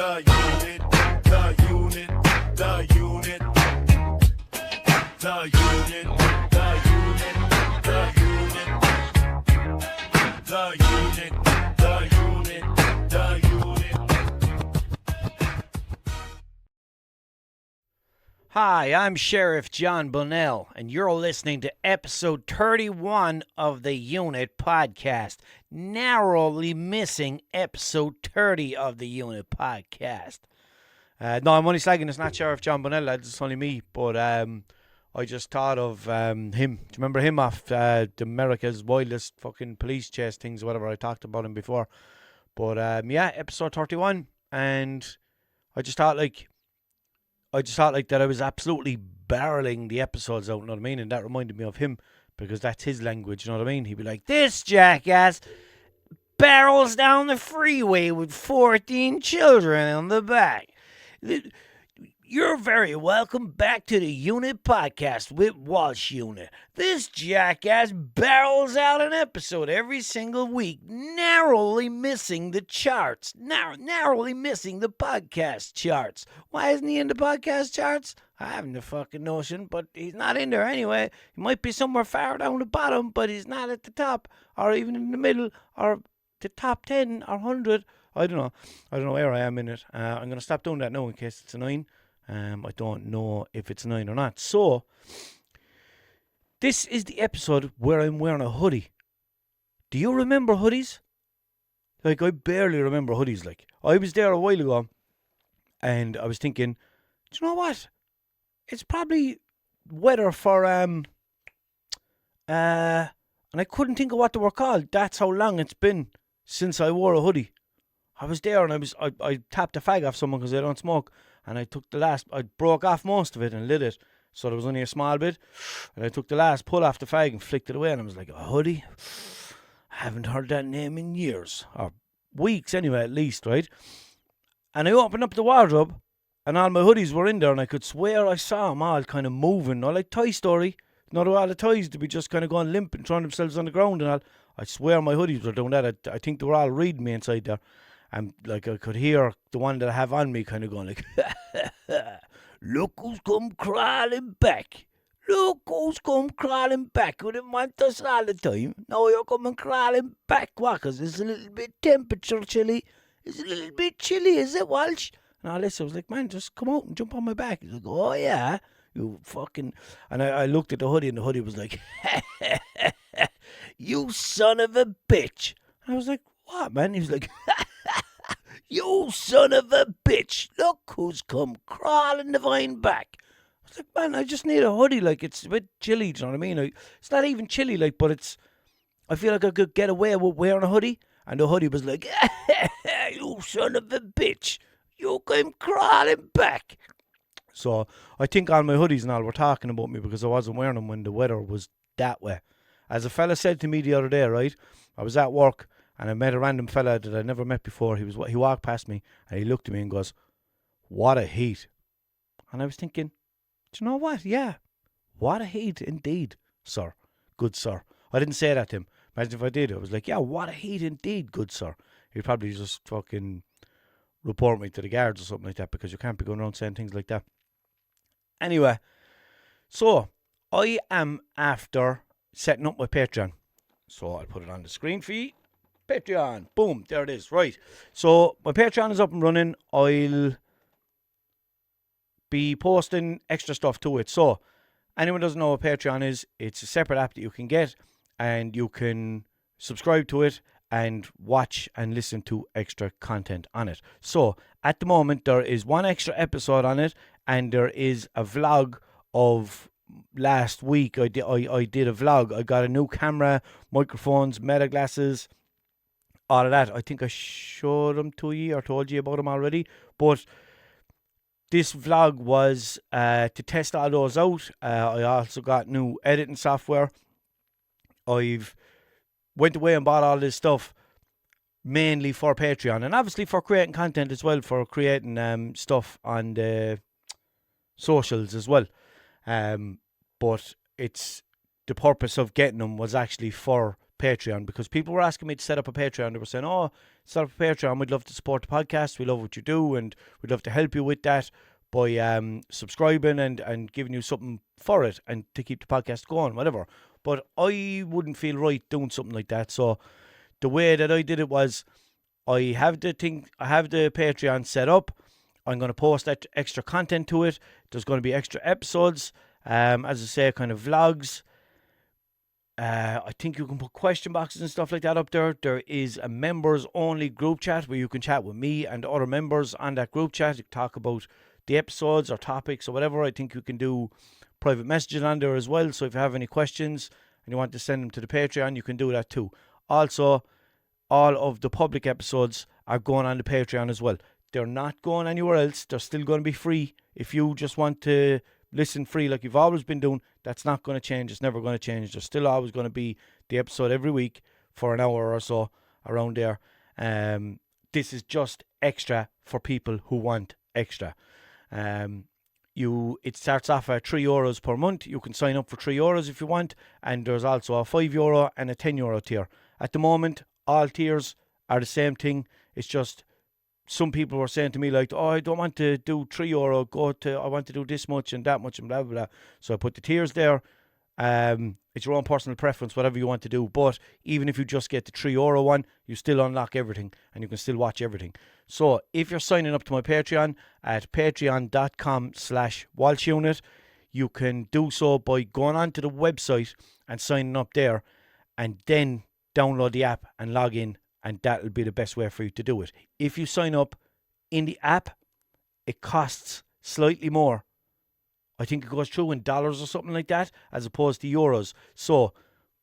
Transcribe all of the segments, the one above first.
the unit, the unit, the unit, the unit, the unit, the unit, the unit, the unit, the unit. Hi, I'm Sheriff John Bonnell, and you're listening to episode 31 of the Unit Podcast. Narrowly missing episode 30 of the Unit Podcast. No, I'm only slagging. It's not Sheriff John Bonnell, lads. It's only me. But I just thought of him. Do you remember him off the America's Wildest fucking Police Chase things, whatever? I talked about him before. But yeah, episode 31. And I just thought like that I was absolutely barreling the episodes out, you know what I mean? And that reminded me of him because that's his language, you know what I mean? He'd be like, this jackass barrels down the freeway with 14 children on the back. You're very welcome back to the Unit Podcast with Walshunit. This jackass barrels out an episode every single week, narrowly missing the charts, narrowly missing the podcast charts. Why isn't he in the podcast charts? I haven't a fucking notion, but he's not in there anyway. He might be somewhere far down the bottom, but he's not at the top, or even in the middle, or the top 10 or 100. I don't know where I am in it. I'm going to stop doing that now in case it's annoying. I don't know if it's 9 or not. So, this is the episode where I'm wearing a hoodie. Do you remember hoodies? Like, I barely remember hoodies. Like, I was there a while ago, and I was thinking, do you know what? It's probably weather for, and I couldn't think of what they were called. That's how long it's been since I wore a hoodie. I was there, and I tapped a fag off someone because I don't smoke. And I broke off most of it and lit it. So there was only a small bit. And I took the last pull off the fag and flicked it away. And I was like, a hoodie? I haven't heard that name in years. Or weeks anyway, at least, right? And I opened up the wardrobe. And all my hoodies were in there. And I could swear I saw them all kind of moving. Not like Toy Story. Not all the toys to be just kind of going limp and throwing themselves on the ground and all. I swear my hoodies were doing that. I think they were all reading me inside there. And like I could hear the one that I have on me kind of going like, look who's come crawling back. Look who's come crawling back. We didn't want us all the time. Now you're coming crawling back. What? Because it's a little bit temperature chilly. It's a little bit chilly, is it, Walsh? And all this, I was like, man, just come out and jump on my back. He's like, oh yeah, you fucking... And I looked at the hoodie and the hoodie was like, you son of a bitch. And I was like, what, man? He was like, you son of a bitch, look who's come crawling the vine back. I was like, man, I just need a hoodie. Like, it's a bit chilly, do you know what I mean? It's not even chilly, like, but I feel like I could get away with wearing a hoodie. And the hoodie was like, you son of a bitch, you came crawling back. So I think all my hoodies and all were talking about me because I wasn't wearing them when the weather was that way. As a fella said to me the other day, right, I was at work. And I met a random fella that I never met before. He walked past me and he looked at me and goes, what a heat. And I was thinking, do you know what? Yeah, what a heat indeed, sir. Good sir. I didn't say that to him. Imagine if I did. I was like, yeah, what a heat indeed, good sir. He'd probably just fucking report me to the guards or something like that because you can't be going around saying things like that. Anyway, so I am after setting up my Patreon. So I'll put it on the screen for you. Patreon. Boom. There it is. Right. So my Patreon is up and running. I'll be posting extra stuff to it. So anyone who doesn't know what Patreon is, it's a separate app that you can get and you can subscribe to it and watch and listen to extra content on it. So at the moment there is one extra episode on it and there is a vlog of last week. I did a vlog. I got a new camera, microphones, meta glasses, all of that. I think I showed them to you or told you about them already. But this vlog was to test all those out. I also got new editing software. I've went away and bought all this stuff mainly for Patreon and obviously for creating content as well, for creating stuff on the socials as well. But it's the purpose of getting them was actually for Patreon, because people were asking me to set up a Patreon. They were saying, oh, set up a Patreon. We'd love to support the podcast. We love what you do, and we'd love to help you with that by subscribing and giving you something for it and to keep the podcast going, whatever. But I wouldn't feel right doing something like that. So the way that I did it was, I have the Patreon set up. I'm going to post that extra content to it. There's going to be extra episodes, as I say, kind of vlogs. I think you can put question boxes and stuff like that up there. There is a members only group chat where you can chat with me and other members on that group chat. You can talk about the episodes or topics or whatever. I think you can do private messaging on there as well. So if you have any questions and you want to send them to the Patreon, you can do that too. Also, all of the public episodes are going on the Patreon as well. They're not going anywhere else. They're still going to be free. If you just want to listen free like you've always been doing, that's not going to change. It's never going to change. There's still always going to be the episode every week for an hour or so around there. This is just extra for people who want extra. It starts off at €3 per month. You can sign up for €3 if you want, and there's also a €5 and a €10 tier. At the moment, all tiers are the same thing. It's just some people were saying to me like, oh, I don't want to do €3, I want to do this much and that much and blah, blah, blah. So I put the tiers there. It's your own personal preference, whatever you want to do. But even if you just get the €3 one, you still unlock everything and you can still watch everything. So if you're signing up to my Patreon at patreon.com/Walshunit, you can do so by going onto the website and signing up there, and then download the app and log in, and that'll be the best way for you to do it. If you sign up in the app, it costs slightly more. I think it goes through in dollars or something like that, as opposed to euros. So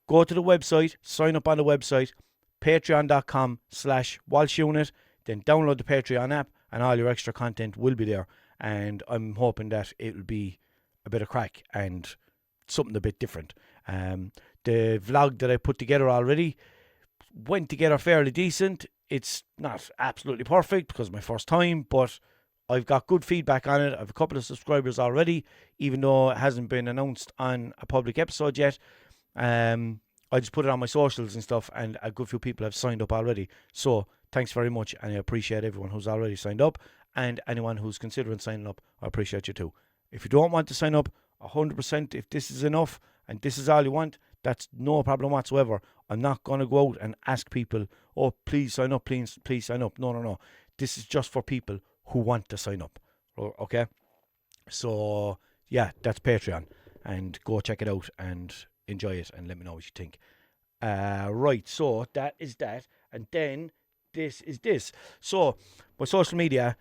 go to the website, sign up on the website, patreon.com/Walshunit, then download the Patreon app, and all your extra content will be there. And I'm hoping that it'll be a bit of crack and something a bit different. The vlog that I put together already went together fairly decent. It's not absolutely perfect because it's my first time, but I've got good feedback on it. I have a couple of subscribers already, even though it hasn't been announced on a public episode yet. I just put it on my socials and stuff, and a good few people have signed up already. So thanks very much, and I appreciate everyone who's already signed up, and anyone who's considering signing up, I appreciate you too. If you don't want to sign up, 100%, if this is enough and this is all you want, that's no problem whatsoever. I'm not going to go out and ask people, oh, please sign up, please sign up. No. This is just for people who want to sign up. Okay? So, yeah, that's Patreon. And go check it out and enjoy it and let me know what you think. Right, so that is that. And then this is this. So, my social media,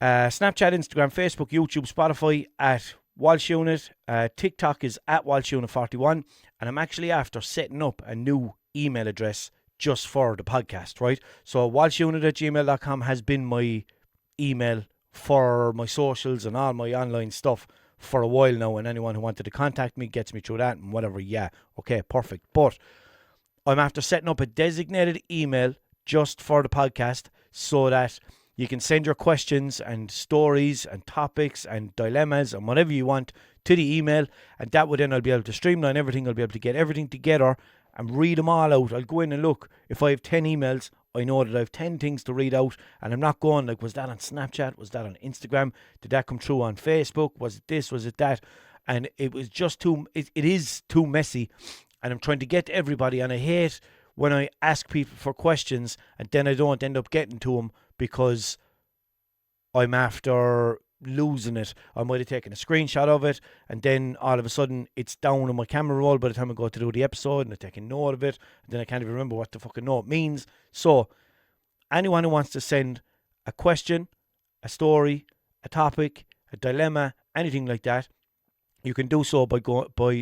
Snapchat, Instagram, Facebook, YouTube, Spotify at Walshunit. TikTok is at Walshunit41. And I'm actually after setting up a new email address just for the podcast, right? So walshunit@gmail.com has been my email for my socials and all my online stuff for a while now, and anyone who wanted to contact me gets me through that and whatever. Yeah, okay, perfect. But I'm after setting up a designated email just for the podcast so that you can send your questions and stories and topics and dilemmas and whatever you want to the email, and that way then I'll be able to streamline everything. I'll be able to get everything together and read them all out. I'll go in and look. If I have 10 emails, I know that I have 10 things to read out, and I'm not going like, was that on Snapchat? Was that on Instagram? Did that come through on Facebook? Was it this? Was it that? And it was just it is too messy, and I'm trying to get to everybody, and I hate when I ask people for questions and then I don't end up getting to them because I'm after losing it. I might have taken a screenshot of it, and then all of a sudden it's down on my camera roll by the time I go to do the episode, and I take a note of it, and then I can't even remember what the fucking note means. So anyone who wants to send a question, a story, a topic, a dilemma, anything like that, you can do so by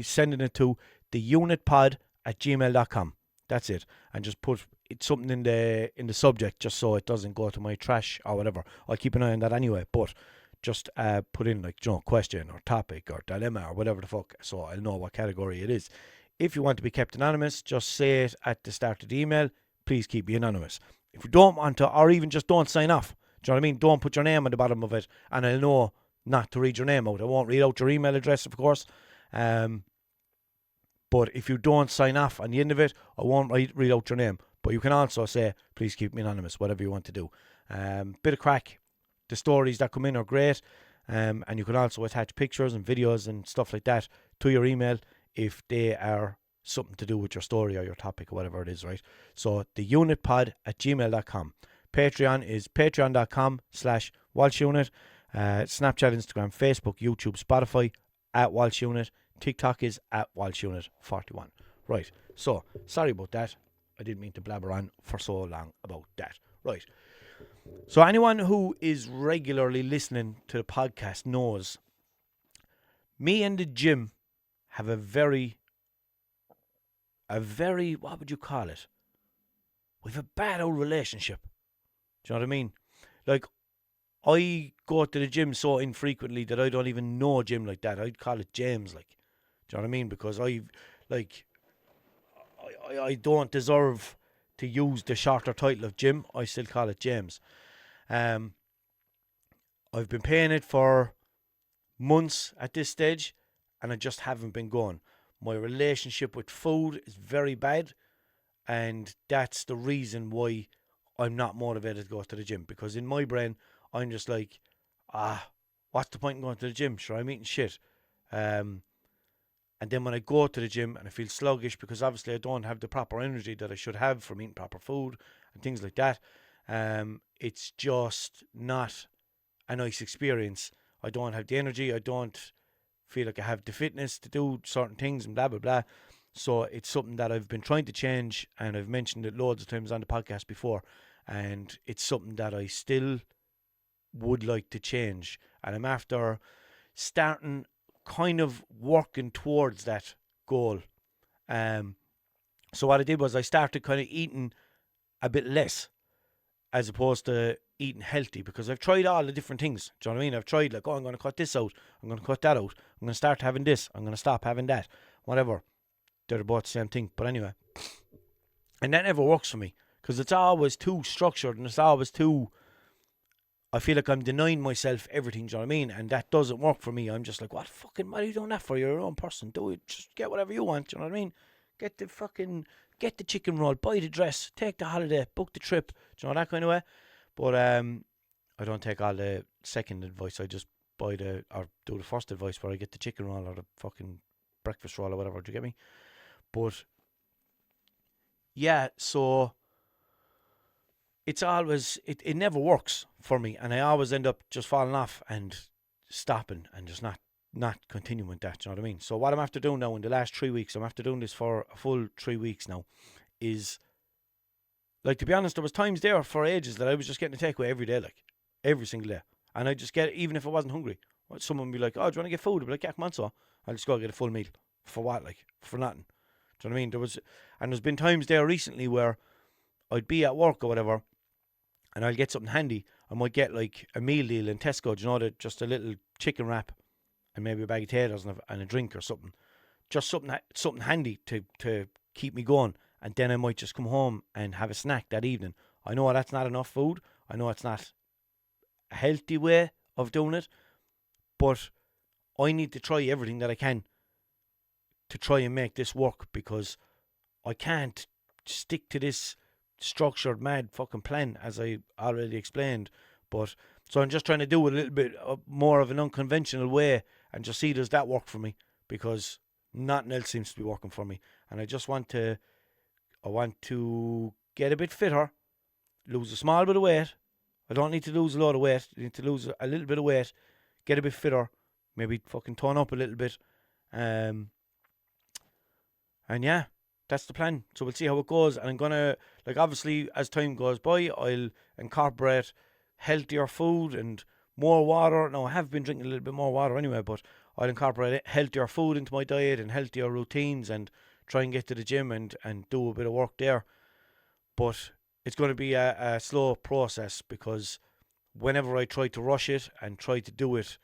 sending it to theunitpod@gmail.com. That's it. And just put something in the subject just so it doesn't go to my trash or whatever. I'll keep an eye on that anyway, but just put in like, question or topic or dilemma or whatever the fuck, so I'll know what category it is. If you want to be kept anonymous, just say it at the start of the email. Please keep me anonymous. If you don't want to, or even just don't sign off, do you know what I mean? Don't put your name on the bottom of it, and I'll know not to read your name out. I won't read out your email address, of course. But But if you don't sign off on the end of it, I won't read out your name. But you can also say, please keep me anonymous, whatever you want to do. Bit of crack. The stories that come in are great. And you can also attach pictures and videos and stuff like that to your email if they are something to do with your story or your topic or whatever it is, right? So theunitpod@gmail.com. Patreon is patreon.com/Walshunit. Snapchat, Instagram, Facebook, YouTube, Spotify @Walshunit. TikTok is @Walshunit41. Right, so sorry about that. I didn't mean to blabber on for so long about that. Right. So anyone who is regularly listening to the podcast knows me and the gym have a very, what would you call it? We've a bad old relationship. Do you know what I mean? Like, I go to the gym so infrequently that I don't even know Jim like that. I'd call it James, like. Do you know what I mean? Because I don't deserve to use the shorter title of Jim. I still call it James. I've been paying it for months at this stage, and I just haven't been going. My relationship with food is very bad, and that's the reason why I'm not motivated to go to the gym. Because in my brain, I'm just like, what's the point in going to the gym? Sure, I'm eating shit. And then when I go to the gym and I feel sluggish because obviously I don't have the proper energy that I should have from eating proper food and things like that, it's just not a nice experience. I don't have the energy. I don't feel like I have the fitness to do certain things and blah, blah, blah. So it's something that I've been trying to change, and I've mentioned it loads of times on the podcast before. And it's something that I still would like to change. And I'm after starting kind of working towards that goal. So what I did was I started kind of eating a bit less as opposed to eating healthy, because I've tried all the different things. Do you know what I mean? I've tried like, I'm going to cut this out. I'm going to cut that out. I'm going to start having this. I'm going to stop having that. Whatever. They're both the same thing. But anyway. And that never works for me, because it's always too structured and it's always too... I feel like I'm denying myself everything, do you know what I mean? And that doesn't work for me. I'm just like, what are you doing that for? You're your own person. Do it. Just get whatever you want, do you know what I mean? Get the chicken roll, buy the dress, take the holiday, book the trip, do you know, that kind of way. But I don't take all the second advice. I just do the first advice where I get the chicken roll or the fucking breakfast roll or whatever, do you get me? But yeah, so it's always, it never works for me, and I always end up just falling off and stopping and just not continuing with that, do you know what I mean? So what I'm after doing now in the last 3 weeks, I'm after doing this for a full 3 weeks now, is, like, to be honest, there was times there for ages that I was just getting a takeaway every day, like, every single day. And I just get it, even if I wasn't hungry. Someone would be like, oh, do you want to get food? I'd be like, yeah, come on, so. I'll just go get a full meal. For what, like? For nothing. Do you know what I mean? There's been times there recently where I'd be at work or whatever, and I'll get something handy. I might get like a meal deal in Tesco, do you know, just a little chicken wrap and maybe a bag of potatoes and a drink or something. Just something handy to keep me going. And then I might just come home and have a snack that evening. I know that's not enough food. I know it's not a healthy way of doing it. But I need to try everything that I can to try and make this work, because I can't stick to this structured mad fucking plan, as I already explained. But so I'm just trying to do it a little bit more of an unconventional way and just see, does that work for me, because nothing else seems to be working for me. And I want to get a bit fitter, lose a small bit of weight. I don't need to lose a lot of weight. I need to lose a little bit of weight, get a bit fitter, maybe fucking tone up a little bit. And yeah, that's the plan. So we'll see how it goes. And I'm going to, like, obviously, as time goes by, I'll incorporate healthier food and more water. Now, I have been drinking a little bit more water anyway, but I'll incorporate healthier food into my diet and healthier routines and try and get to the gym and do a bit of work there. But it's going to be a slow process, because whenever I try to rush it and try to do it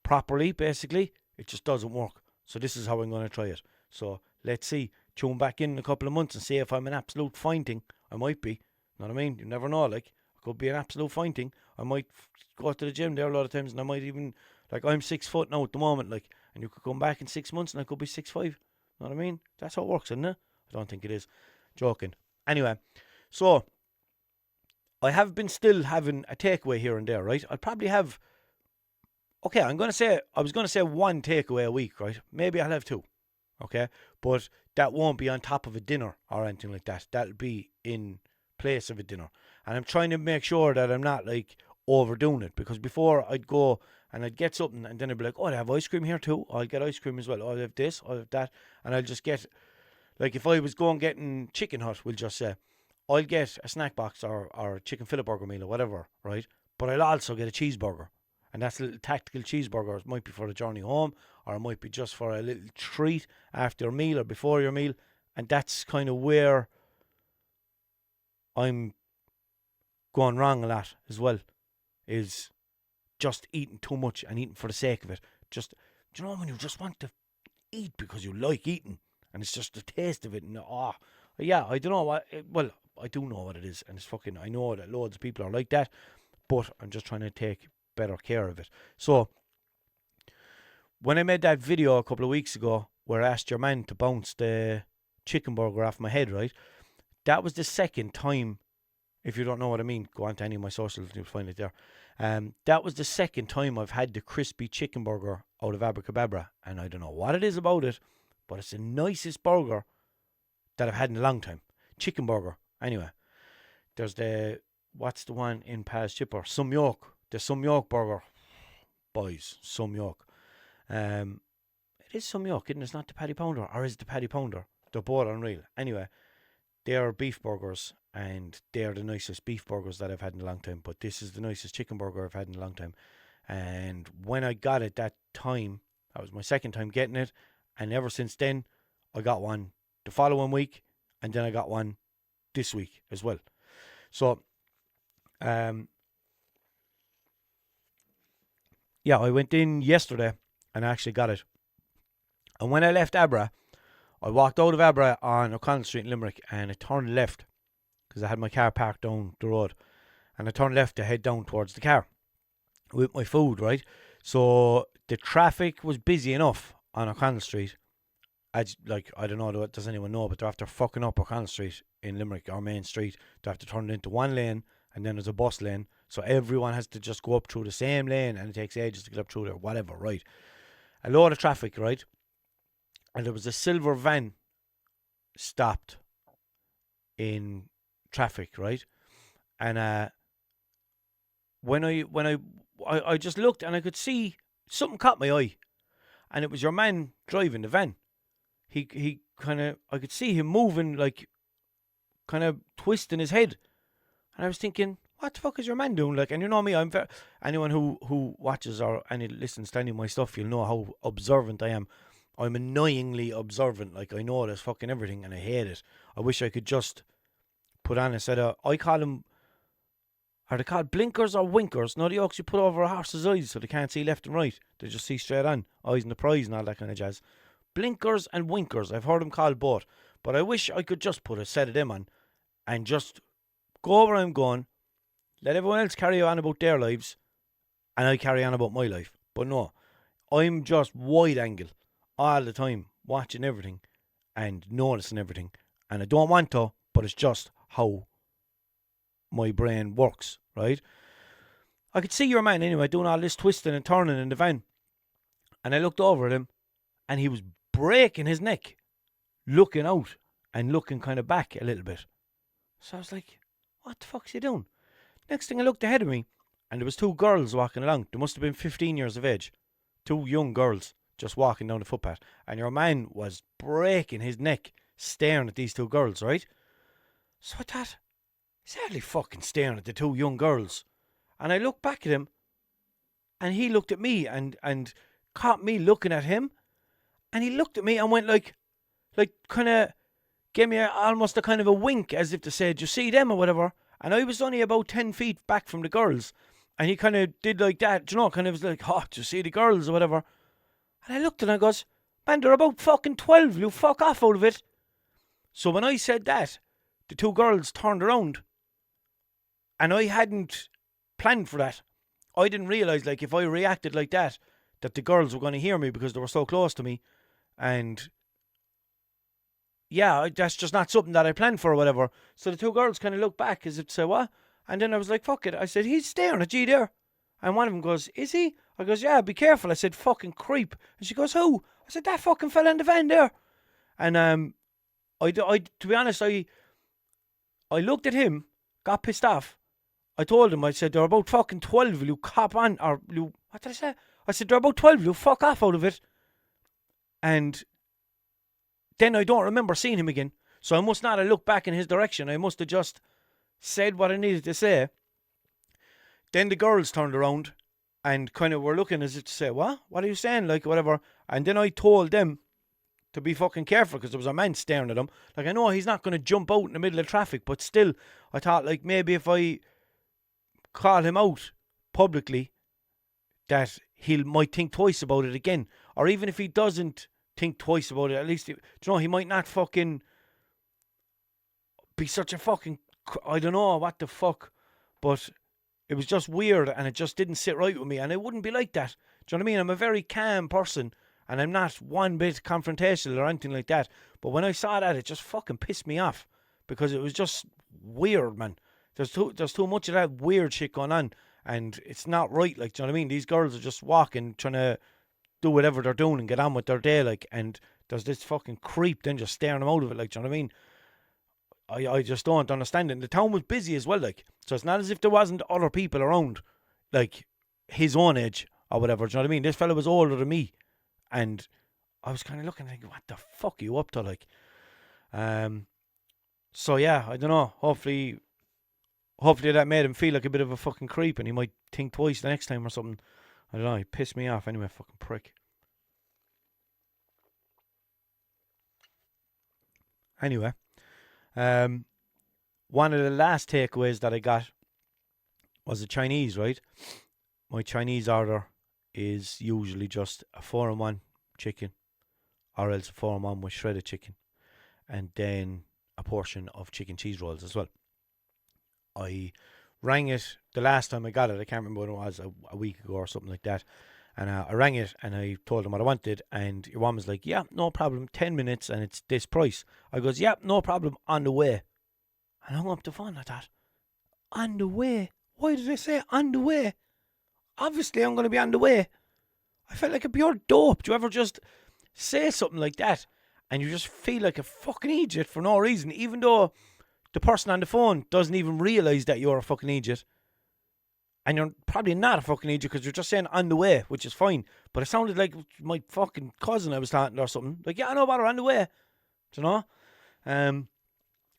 properly, basically, it just doesn't work. So this is how I'm going to try it. So let's see. Tune back in a couple of months and see if I'm an absolute fine thing. I might be. You know what I mean? You never know. Like, I could be an absolute fine thing. I might go to the gym there a lot of times, and I might even, like, I'm 6 foot now at the moment, like, and you could come back in 6 months and I could be 6'5". Know what I mean? That's how it works, isn't it? I don't think it is. Joking. Anyway, so I have been still having a takeaway here and there, right? I'll probably have, okay, I was going to say one takeaway a week, right? Maybe I'll have two, okay? But that won't be on top of a dinner or anything like that. That'll be in place of a dinner. And I'm trying to make sure that I'm not like overdoing it, because before I'd go and I'd get something and then I'd be like, oh, they have ice cream here too. I'll get ice cream as well. I'll have this, I'll have that. And I'll just get, like if I was going getting Chicken Hut, we'll just say, I'll get a snack box or a chicken fillet burger meal or whatever, right? But I'll also get a cheeseburger. And that's a little tactical cheeseburger. It might be for the journey home, or it might be just for a little treat after your meal or before your meal. And that's kind of where I'm going wrong a lot as well, is just eating too much and eating for the sake of it. Just, do you know when you just want to eat because you like eating, and it's just the taste of it, and yeah, I don't know what, well, I do know what it is, and it's fucking, I know that loads of people are like that, but I'm just trying to take better care of it. So, when I made that video a couple of weeks ago, where I asked your man to bounce the chicken burger off my head, right, that was the second time. If you don't know what I mean, go on to any of my socials, you'll find it there. That was the second time I've had the crispy chicken burger out of Abracadabra, and I don't know what it is about it, but it's the nicest burger that I've had in a long time. Chicken burger. Anyway, there's what's the one in Paz Chipper? Some York. The Some York burger. Boys, Some York. It is Some York, isn't it? It's not the Paddy Pounder, or is it the Paddy Pounder? They're both unreal. Anyway, they are beef burgers, and they are the nicest beef burgers that I've had in a long time. But this is the nicest chicken burger I've had in a long time. And when I got it that time, that was my second time getting it. And ever since then, I got one the following week, and then I got one this week as well. So, yeah, I went in yesterday and I actually got it. And when I left Abra, I walked out of Abra on O'Connell Street in Limerick, and I turned left because I had my car parked down the road, and I turned left to head down towards the car with my food, right? So the traffic was busy enough on O'Connell Street. As, like, I don't know, does anyone know, but they're after fucking up O'Connell Street in Limerick, our main street. They have to turn it into one lane, and then there's a bus lane, so everyone has to just go up through the same lane, and it takes ages to get up through there, whatever, right? A load of traffic, right? And there was a silver van stopped in traffic, right? And when I just looked, and I could see something caught my eye, and it was your man driving the van. He kind of, I could see him moving, like, kind of twisting his head, and I was thinking, what the fuck is your man doing? Like, and you know me, I'm anyone who watches or any listens to any of my stuff, you'll know how observant I am. I'm annoyingly observant. Like, I know there's fucking everything, and I hate it. I wish I could just put on a set of, I call them, are they called blinkers or winkers? No, the oaks you put over a horse's eyes so they can't see left and right. They just see straight on. Eyes in the prize and all that kind of jazz. Blinkers and winkers. I've heard them called both. But I wish I could just put a set of them on and just go where I'm going, let everyone else carry on about their lives, and I carry on about my life. But no, I'm just wide angle all the time, watching everything and noticing everything. And I don't want to, but it's just how my brain works, right? I could see your man anyway doing all this twisting and turning in the van. And I looked over at him, and he was breaking his neck, looking out and looking kind of back a little bit. So I was like, what the fuck's he doing? Next thing, I looked ahead of me, and there was two girls walking along. They must have been 15 years of age. Two young girls just walking down the footpath. And your man was breaking his neck, staring at these two girls, right? So I thought, he's hardly fucking staring at the two young girls. And I looked back at him, and he looked at me and caught me looking at him. And he looked at me and went like kind of gave me almost a kind of a wink, as if to say, do you see them or whatever? And I was only about 10 feet back from the girls. And he kind of did like that, you know, kind of was like, oh, do you see the girls or whatever? And I looked and I goes, man, they're about fucking 12. You fuck off out of it. So when I said that, the two girls turned around. And I hadn't planned for that. I didn't realise, like, if I reacted like that the girls were going to hear me because they were so close to me. And yeah, that's just not something that I planned for or whatever. So the two girls kind of looked back as if to say, what? And then I was like, fuck it. I said, he's staring at you there. And one of them goes, is he? I goes, yeah, be careful. I said, fucking creep. And she goes, who? I said, that fucking fella in the van there. And to be honest, I looked at him, got pissed off. I told him, I said, they're about fucking 12, will you cop on? Or, what did I say? I said, they're about 12, will you fuck off out of it? And then I don't remember seeing him again. So I must not have looked back in his direction. I must have just said what I needed to say. Then the girls turned around and kind of were looking as if to say, what? What are you saying? Like, whatever. And then I told them to be fucking careful because there was a man staring at them. Like, I know he's not going to jump out in the middle of traffic, but still, I thought, like, maybe if I call him out publicly, that he might think twice about it again. Or even if he doesn't think twice about it, at least, he might not fucking be such a fucking, I don't know what the fuck, but it was just weird and it just didn't sit right with me, and I wouldn't be like that. Do you know what I mean? I'm a very calm person and I'm not one bit confrontational or anything like that, but when I saw that, it just fucking pissed me off because it was just weird, man. There's too much of that weird shit going on, and it's not right, like, do you know what I mean? These girls are just walking, trying to do whatever they're doing and get on with their day, like, and there's this fucking creep then just staring them out of it, like, do you know what I mean? I just don't understand it. And the town was busy as well, like, so it's not as if there wasn't other people around, like, his own age or whatever, do you know what I mean? This fella was older than me, and I was kind of looking like, what the fuck are you up to, like? So yeah, I don't know, hopefully that made him feel like a bit of a fucking creep and he might think twice the next time or something. I don't know, he pissed me off anyway, fucking prick. Anyway, one of the last takeaways that I got was the Chinese, right? My Chinese order is usually just a 4-in-1 chicken, or else a 4-in-1 with shredded chicken, and then a portion of chicken cheese rolls as well. I rang it the last time I got it. I can't remember when it was, a week ago or something like that. And I rang it and I told him what I wanted. And your mom was like, yeah, no problem. 10 minutes and it's this price. I goes, yeah, no problem. On the way. And I hung up the phone. I thought, on the way? Why did I say on the way? Obviously, I'm going to be on the way. I felt like a pure dope. Do you ever just say something like that and you just feel like a fucking idiot for no reason, even though the person on the phone doesn't even realise that you're a fucking idiot. And you're probably not a fucking idiot because you're just saying on the way, which is fine. But it sounded like my fucking cousin I was talking to or something. Like, yeah, I know about her, on the way. Do you know? And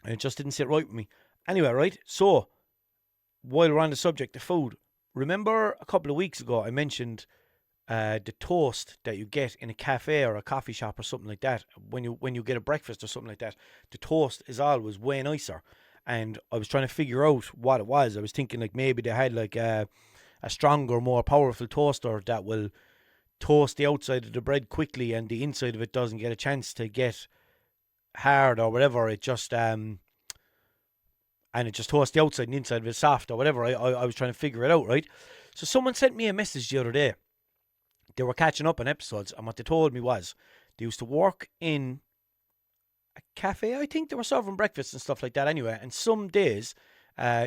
it just didn't sit right with me. Anyway, right? So, while we're on the subject of food, remember a couple of weeks ago I mentioned the toast that you get in a cafe or a coffee shop or something like that. When you get a breakfast or something like that, the toast is always way nicer. And I was trying to figure out what it was. I was thinking like maybe they had like a stronger, more powerful toaster that will toast the outside of the bread quickly and the inside of it doesn't get a chance to get hard or whatever. It just and it just toasts the outside and the inside of it soft or whatever. I was trying to figure it out, right? So someone sent me a message the other day. They were catching up on episodes, and what they told me was they used to work in a cafe. I think they were serving breakfast and stuff like that anyway. And some days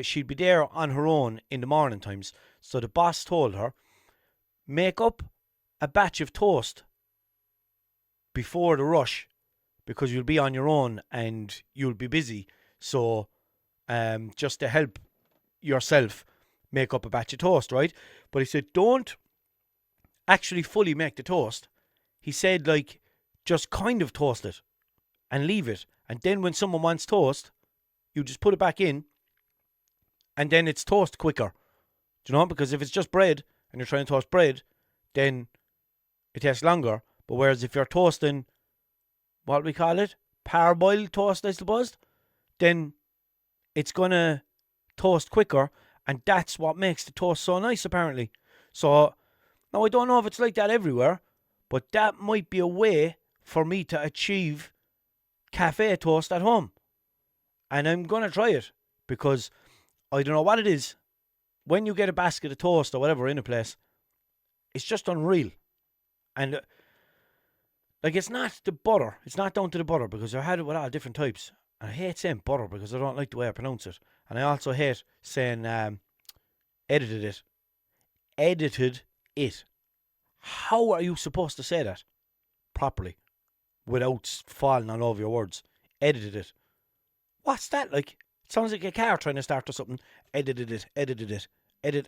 she'd be there on her own in the morning times. So the boss told her, make up a batch of toast before the rush because you'll be on your own and you'll be busy. So just to help yourself, make up a batch of toast, right? But he said, don't actually fully make the toast. He said, like, just kind of toast it and leave it. And then when someone wants toast, you just put it back in and then it's toast quicker. Do you know? Because if it's just bread and you're trying to toast bread, then it takes longer. But whereas if you're toasting, what do we call it? Parboiled toast, I suppose. Then it's going to toast quicker. And that's what makes the toast so nice, apparently. So, now I don't know if it's like that everywhere, but that might be a way for me to achieve cafe toast at home. And I'm going to try it because I don't know what it is. When you get a basket of toast or whatever in a place, it's just unreal. And Like, it's not the butter. It's not down to the butter, because I had it with all different types. And I hate saying butter because I don't like the way I pronounce it. And I also hate saying edited it. Edited it. How are you supposed to say that properly without falling all over your words? Edited it. What's that like? It sounds like a car trying to start or something. Edited it. Edited it.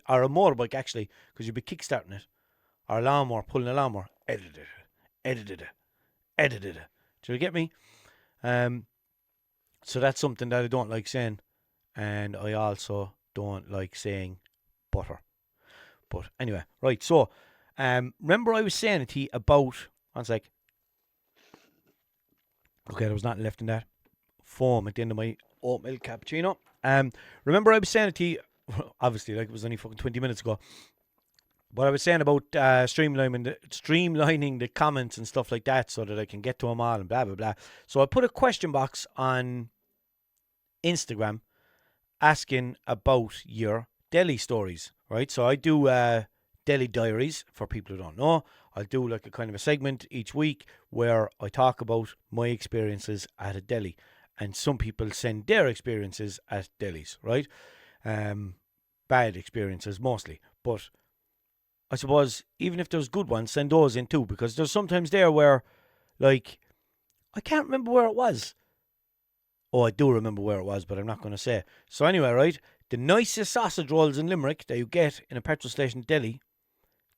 Or a motorbike, actually, because you'd be kickstarting it. Or a lawnmower, pulling a lawnmower. Edited it. Edited it. Edited it. Do you get me? So that's something that I don't like saying. And I also don't like saying butter. But anyway, right, so remember I was saying to you about, one sec. Okay, there was nothing left in that foam at the end of my oat milk cappuccino. Remember I was saying to you, obviously, like it was only fucking 20 minutes ago, but I was saying about streamlining the comments and stuff like that so that I can get to them all and blah, blah, blah. So I put a question box on Instagram asking about your deli stories, right? So I do deli diaries for people who don't know. I'll do like a kind of a segment each week where I talk about my experiences at a deli. And some people send their experiences at delis, right? Bad experiences mostly. But I suppose even if there's good ones, send those in too, because there's sometimes there where, like, I can't remember where it was. Oh, I do remember where it was, but I'm not going to say. So anyway, right, the nicest sausage rolls in Limerick that you get in a petrol station deli,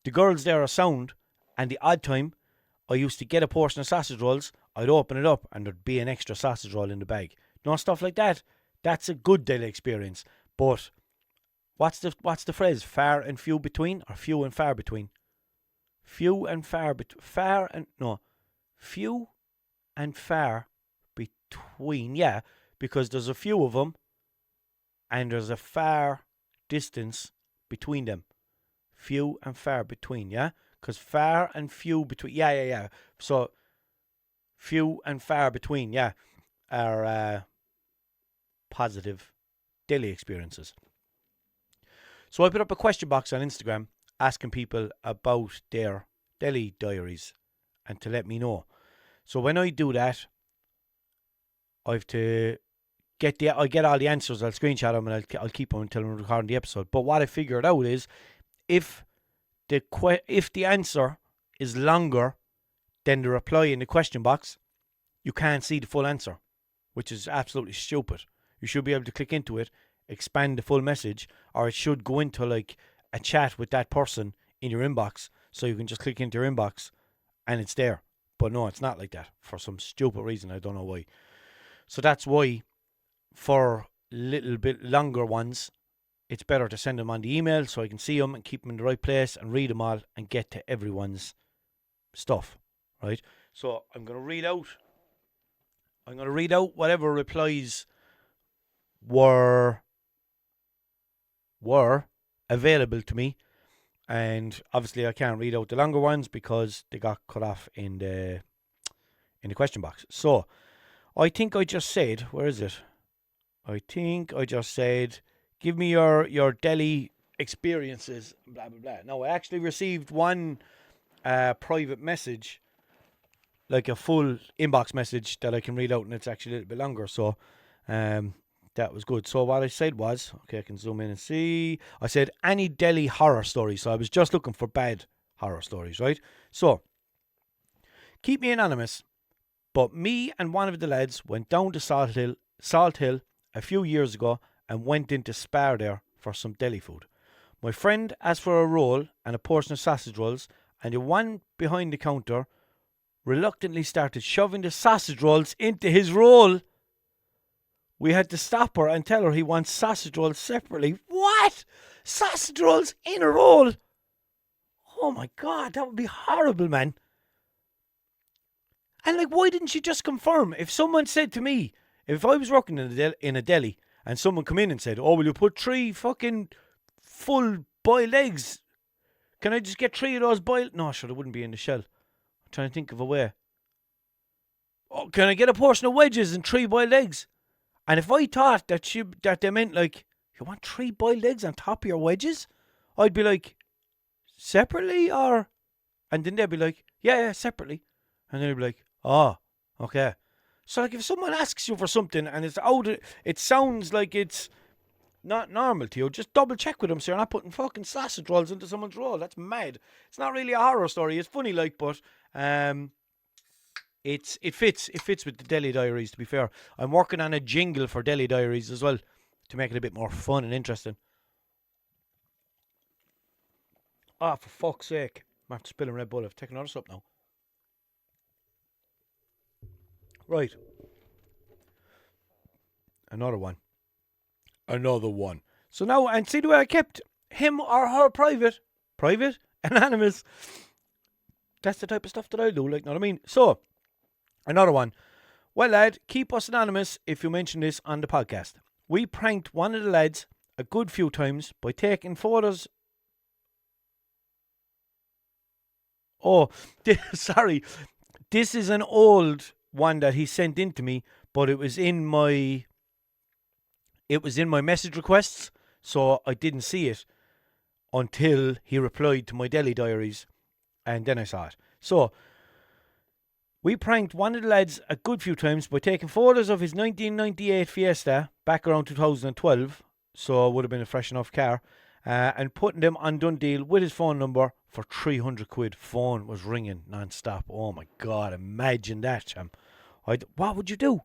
the girls there are sound, and the odd time I used to get a portion of sausage rolls, I'd open it up and there'd be an extra sausage roll in the bag. You know, stuff like that. That's a good deli experience. But what's the phrase? Far and few between, or few and far between? Few and far few and far between. Yeah, because there's a few of them and there's a far distance between them. Few and far between, yeah? Because far and few between, yeah. So, few and far between, yeah, are positive daily experiences. So I put up a question box on Instagram asking people about their deli diaries and to let me know. So when I do that, I have to I get all the answers. I'll screenshot them and I'll keep them until I'm recording the episode. But what I figured out is if the answer is longer than the reply in the question box, you can't see the full answer, which is absolutely stupid. You should be able to click into it, expand the full message, or it should go into like a chat with that person in your inbox, so you can just click into your inbox and it's there. But no, it's not like that for some stupid reason. I don't know why. So that's why for little bit longer ones, it's better to send them on the email so I can see them and keep them in the right place and read them all and get to everyone's stuff, right? So I'm going to read out whatever replies were available to me, and obviously I can't read out the longer ones because they got cut off in the question box. So I think I just said, where is it? I think I just said, give me your deli experiences, blah, blah, blah. No, I actually received one private message, like a full inbox message that I can read out, and it's actually a little bit longer. So that was good. So what I said was, okay, I can zoom in and see. I said, any deli horror stories. So I was just looking for bad horror stories, right? So, keep me anonymous, but me and one of the lads went down to Salt Hill a few years ago and went into Spar there for some deli food. My friend asked for a roll and a portion of sausage rolls, and the one behind the counter reluctantly started shoving the sausage rolls into his roll. We had to stop her and tell her he wants sausage rolls separately. What? Sausage rolls in a roll? Oh my God, that would be horrible, man. And like, why didn't you just confirm? If someone said to me, if I was working in a deli and someone come in and said, oh, will you put 3 fucking full boiled eggs? Can I just get 3 of those boiled? No, sure, they wouldn't be in the shell. I'm trying to think of a way. Oh, can I get a portion of wedges and 3 boiled eggs? And if I thought that they meant like, you want 3 boiled eggs on top of your wedges? I'd be like, separately or? And then they'd be like, yeah, separately. And then he'll be like, oh, okay. So like if someone asks you for something and it's out, it sounds like it's not normal to you, just double check with them so you're not putting fucking sausage rolls into someone's roll. That's mad. It's not really a horror story. It's funny, like, but it fits with the Deli Diaries. To be fair, I'm working on a jingle for Deli Diaries as well to make it a bit more fun and interesting. Ah, for fuck's sake! I'm after spilling Red Bull. I've taken another sip now. Right, another one. Another one. So now, and see the way I kept him or her private, anonymous. That's the type of stuff that I do, like, know what I mean? So, another one. Well, lad, keep us anonymous if you mention this on the podcast. We pranked one of the lads a good few times by taking photos. Oh, sorry. This is an old one that he sent in to me, but it was in my message requests, so I didn't see it until he replied to my Deli Diaries, and then I saw it. So, we pranked one of the lads a good few times by taking photos of his 1998 Fiesta back around 2012, so it would have been a fresh enough car, and putting them on Dundee with his phone number for 300 quid. Phone was ringing non-stop. Oh my God, imagine that, chum. What would you do?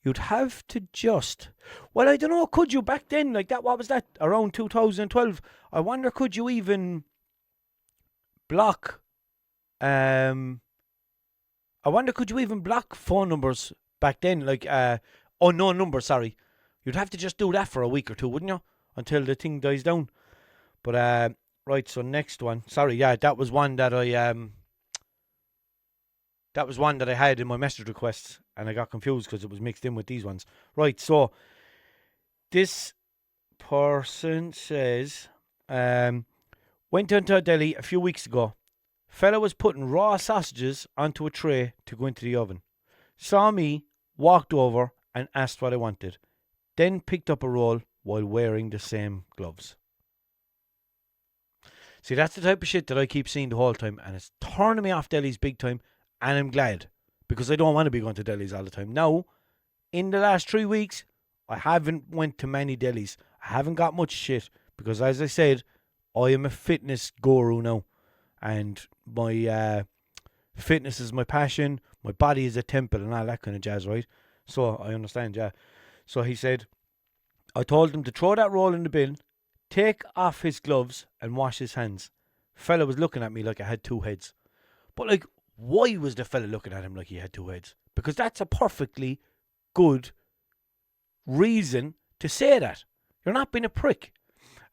You'd have to just... Well, I don't know, could you back then, like that, what was that, around 2012? I wonder, could you even block... I wonder, could you even block phone numbers back then? Like, unknown numbers, sorry. You'd have to just do that for a week or two, wouldn't you? Until the thing dies down. But, right, so next one. Sorry, yeah, that was one that I had in my message requests, and I got confused because it was mixed in with these ones. Right, so this person says, went into a deli a few weeks ago. Fella was putting raw sausages onto a tray to go into the oven. Saw me, walked over and asked what I wanted. Then picked up a roll while wearing the same gloves. See, that's the type of shit that I keep seeing the whole time, and it's turning me off delis big time, and I'm glad, because I don't want to be going to delis all the time. Now, in the last 3 weeks, I haven't went to many delis. I haven't got much shit, because as I said, I am a fitness guru now. And my fitness is my passion. My body is a temple and all that kind of jazz, right? So I understand, yeah. So he said, I told him to throw that roll in the bin, take off his gloves and wash his hands. Fella was looking at me like I had two heads. But like, why was the fella looking at him like he had two heads? Because that's a perfectly good reason to say that. You're not being a prick.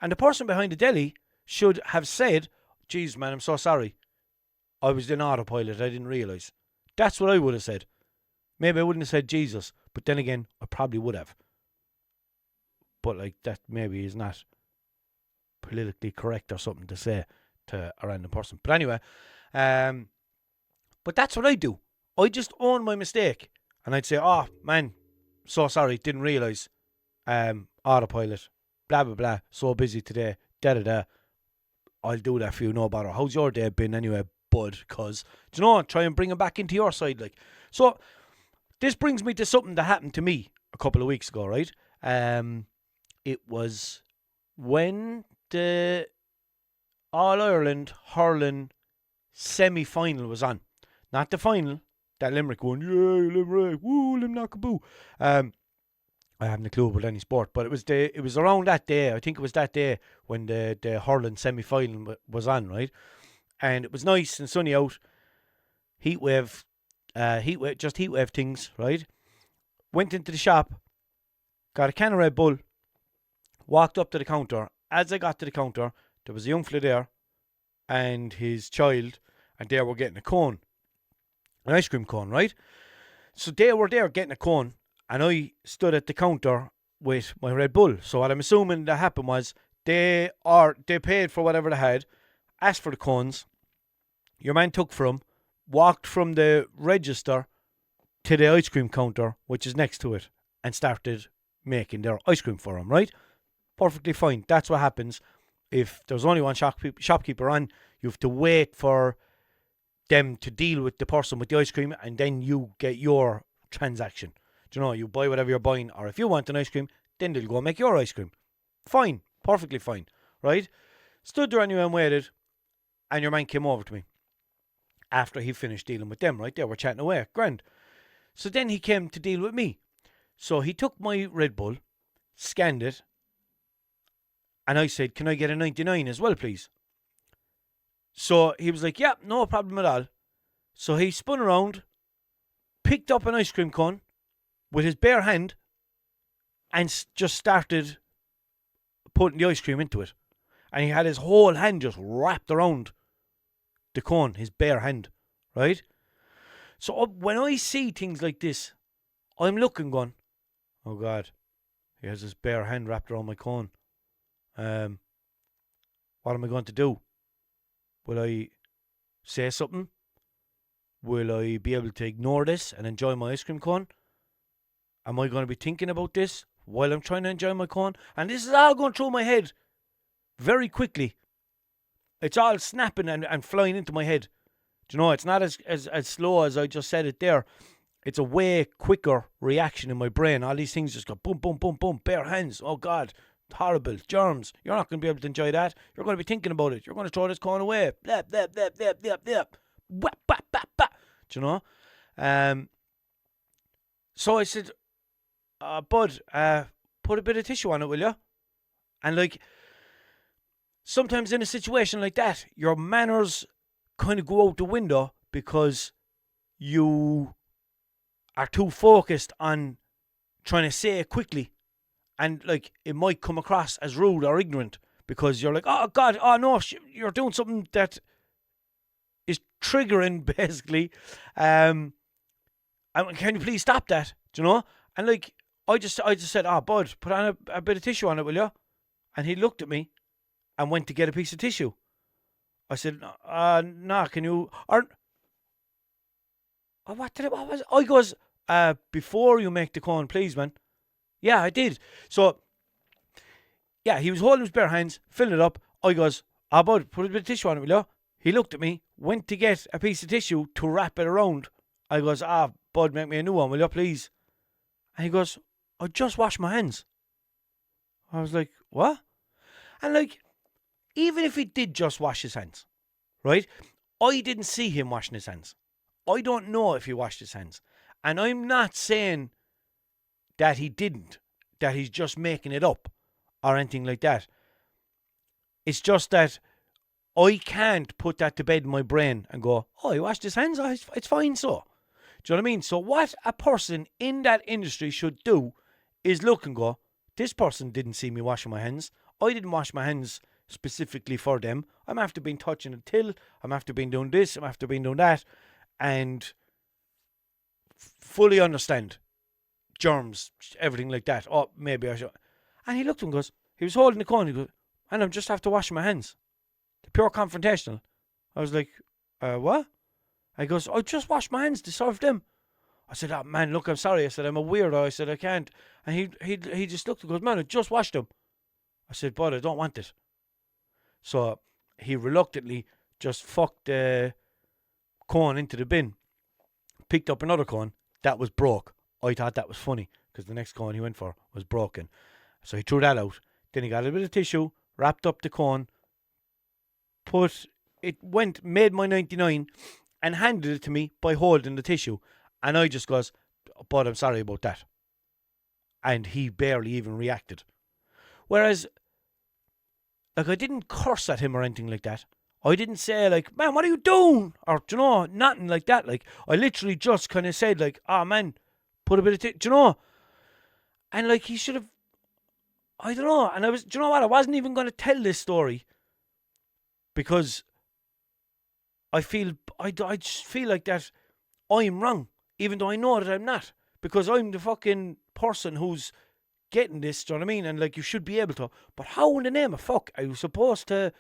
And the person behind the deli should have said, geez, man, I'm so sorry. I was in autopilot. I didn't realise. That's what I would have said. Maybe I wouldn't have said Jesus, but then again, I probably would have. But like, that maybe is not politically correct or something to say to a random person. But anyway, but that's what I do. I just own my mistake. And I'd say, oh, man, so sorry, didn't realise. Autopilot, blah, blah, blah, so busy today, da-da-da. I'll do that for you, no bother. How's your day been anyway, bud? Because, do you know what? Try and bring him back into your side, like. So, this brings me to something that happened to me a couple of weeks ago, right? It was when the All-Ireland hurling semi-final was on. Not the final, that Limerick one. Yeah, Limerick, woo, Limnackaboo. I haven't a clue about any sport, but it was around that day. I think it was that day when the hurling semi-final was on, right? And it was nice and sunny out. Heat wave things, right? Went into the shop, got a can of Red Bull, walked up to the counter. As I got to the counter, there was a young fella there and his child, and they were getting a cone, an ice cream cone, right? So they were there getting a cone, and I stood at the counter with my Red Bull. So what I'm assuming that happened was they paid for whatever they had, asked for the cones. Your man took from, walked from the register to the ice cream counter, which is next to it, and started making their ice cream for him, right? Perfectly fine. That's what happens if there's only one shopkeeper on. You have to wait for them to deal with the person with the ice cream, and then you get your transaction. Do you know, you buy whatever you're buying, or if you want an ice cream, then they'll go make your ice cream. Fine, perfectly fine, right? Stood there anyway and waited, and your man came over to me after he finished dealing with them, right? They were chatting away, grand. So then he came to deal with me. So he took my Red Bull, scanned it, and I said, can I get a 99 as well, please? So he was like, yeah, no problem at all. So he spun around, picked up an ice cream cone with his bare hand, and just started putting the ice cream into it. And he had his whole hand just wrapped around the cone, his bare hand, right? So when I see things like this, I'm looking going, oh God, he has his bare hand wrapped around my cone. What am I going to do? Will I say something? Will I be able to ignore this and enjoy my ice cream cone? Am I going to be thinking about this while I'm trying to enjoy my cone? And this is all going through my head very quickly. It's all snapping and flying into my head. Do you know, it's not as slow as I just said it there. It's a way quicker reaction in my brain. All these things just go boom, boom, boom, boom, bare hands. Oh God, horrible, germs. You're not going to be able to enjoy that. You're going to be thinking about it. You're going to throw this cone away. Blap, blap, blap, blap, blap, blap. Wap, bap, bap, bap. Do you know? So I said, Bud, put a bit of tissue on it, will you? And like, sometimes in a situation like that, your manners kind of go out the window because you are too focused on trying to say it quickly, and like it might come across as rude or ignorant because you're like, oh God, oh no, you're doing something that is triggering basically. Can you please stop that? Do you know? And like I just said, Bud, put on a bit of tissue on it, will you? And he looked at me and went to get a piece of tissue. I said, nah, can you, or what was it? I goes, before you make the cone, please, man. Yeah, I did. So, yeah, he was holding his bare hands, filling it up. I goes, Bud, put a bit of tissue on it, will you? He looked at me, went to get a piece of tissue to wrap it around. I goes, Bud, make me a new one, will you, please? And he goes, I just washed my hands. I was like, what? And like, even if he did just wash his hands, right? I didn't see him washing his hands. I don't know if he washed his hands. And I'm not saying that he didn't, that he's just making it up or anything like that. It's just that I can't put that to bed in my brain and go, oh, he washed his hands? Oh, it's fine so. Do you know what I mean? So what a person in that industry should do is look and go, this person didn't see me washing my hands. I didn't wash my hands specifically for them. I'm after being touching a till. I'm after being doing this. I'm after being doing that. And fully understand germs, everything like that. Oh, maybe I should. And he looked and goes, he was holding the cone. He goes, and I'm just after washing my hands. The pure confrontational. I was like, what? And he goes, I just washed my hands to serve them. I said, oh man, look, I'm sorry. I said, I'm a weirdo. I said, I can't. And he just looked and goes, man, I just washed them. I said, but I don't want it. So he reluctantly just fucked the cone into the bin, picked up another cone that was broke. I thought that was funny because the next cone he went for was broken. So he threw that out. Then he got a bit of tissue, wrapped up the cone, made my 99 and handed it to me by holding the tissue. And I just goes, but I'm sorry about that. And he barely even reacted. Whereas, like, I didn't curse at him or anything like that. I didn't say, like, man, what are you doing? Or, you know, nothing like that. Like, I literally just kind of said, like, man, put a bit of you know? And, like, he should have, I don't know. And do you know what? I wasn't even going to tell this story because I just feel like that I'm wrong, even though I know that I'm not, because I'm the fucking person who's getting this, do you know what I mean? And like, you should be able to, but how in the name of fuck are you supposed to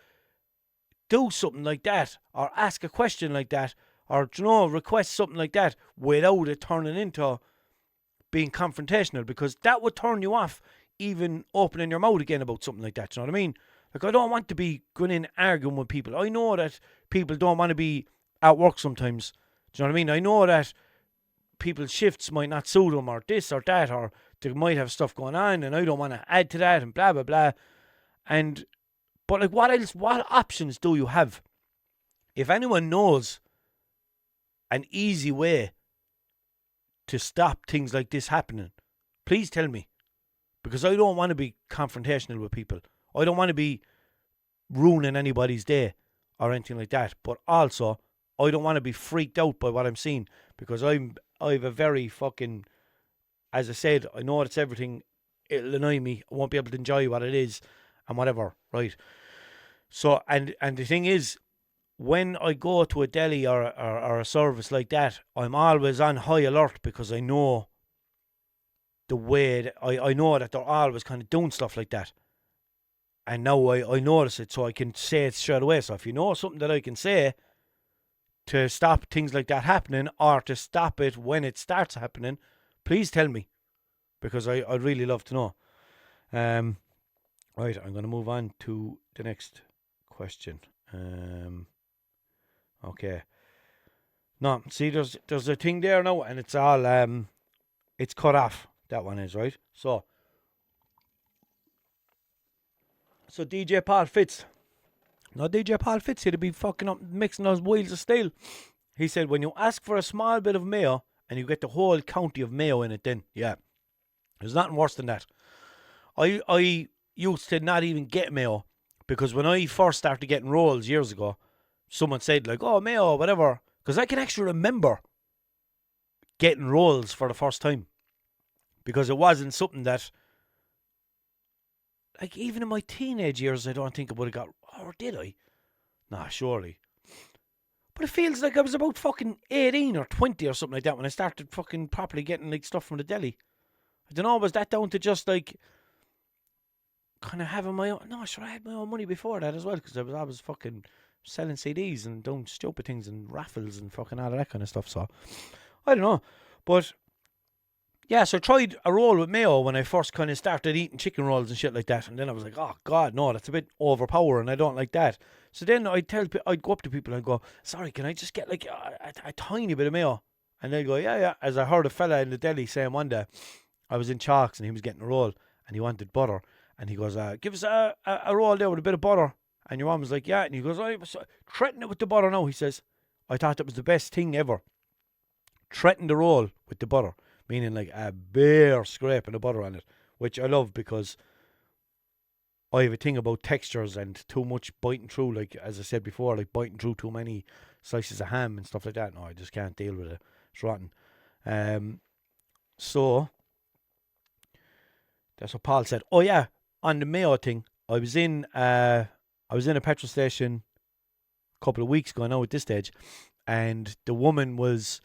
do something like that, or ask a question like that, or, you know, request something like that without it turning into being confrontational? Because that would turn you off even opening your mouth again about something like that, do you know what I mean? Like, I don't want to be going in arguing with people. I know that people don't want to be at work sometimes. Do you know what I mean? I know that people's shifts might not suit them, or this or that, or they might have stuff going on, and I don't want to add to that, and blah blah blah. But like, what else? What options do you have? If anyone knows an easy way to stop things like this happening, please tell me, because I don't want to be confrontational with people. I don't want to be ruining anybody's day or anything like that. But also, I don't want to be freaked out by what I'm seeing, because I've a very fucking, as I said, I know it's everything. It'll annoy me. I won't be able to enjoy what it is and whatever, right? So, and the thing is, when I go to a deli or a service like that, I'm always on high alert, because I know the way that I know that they're always kind of doing stuff like that. And now I notice it, so I can say it straight away. So if you know something that I can say to stop things like that happening, or to stop it when it starts happening, please tell me, because I'd really love to know. Right, I'm going to move on to the next question. Okay. No, see, there's a thing there now, and it's all it's cut off. That one is, right. So DJ Paul Fitz. No, DJ Paul Fitz, he'd be fucking up mixing those wheels of steel. He said, when you ask for a small bit of mayo and you get the whole county of mayo in it, then yeah, there's nothing worse than that. I used to not even get mayo, because when I first started getting rolls years ago, someone said like, oh, mayo, whatever, because I can actually remember getting rolls for the first time, because it wasn't something that, like, even in my teenage years, I don't think I would have got, or did I? Nah, surely. But it feels like I was about fucking 18 or 20 or something like that when I started fucking properly getting like stuff from the deli. I don't know, was that down to just like kind of having my own? No, sure, I had my own money before that as well, because I was fucking selling CDs and doing stupid things and raffles and fucking all of that kind of stuff. So I don't know, but yeah, so I tried a roll with mayo when I first kind of started eating chicken rolls and shit like that, and then I was like, oh god, no, that's a bit overpowering, I don't like that. So then I'd go up to people and go, sorry, can I just get like a tiny bit of mayo? And they'd go, yeah. As I heard a fella in the deli saying one day, I was in Chalks and he was getting a roll and he wanted butter, and he goes, give us a roll there with a bit of butter. And your mum was like, yeah, and he goes, I was threatening it with the butter now. He says, I thought that was the best thing ever. Threaten the roll with the butter, meaning like a bare scraping of butter on it, which I love, because I have a thing about textures and too much biting through, like as I said before, like biting through too many slices of ham and stuff like that. No, I just can't deal with it. It's rotten. So that's what Paul said. Oh yeah, on the mayo thing, I was in a petrol station a couple of weeks ago now at this stage, and the woman was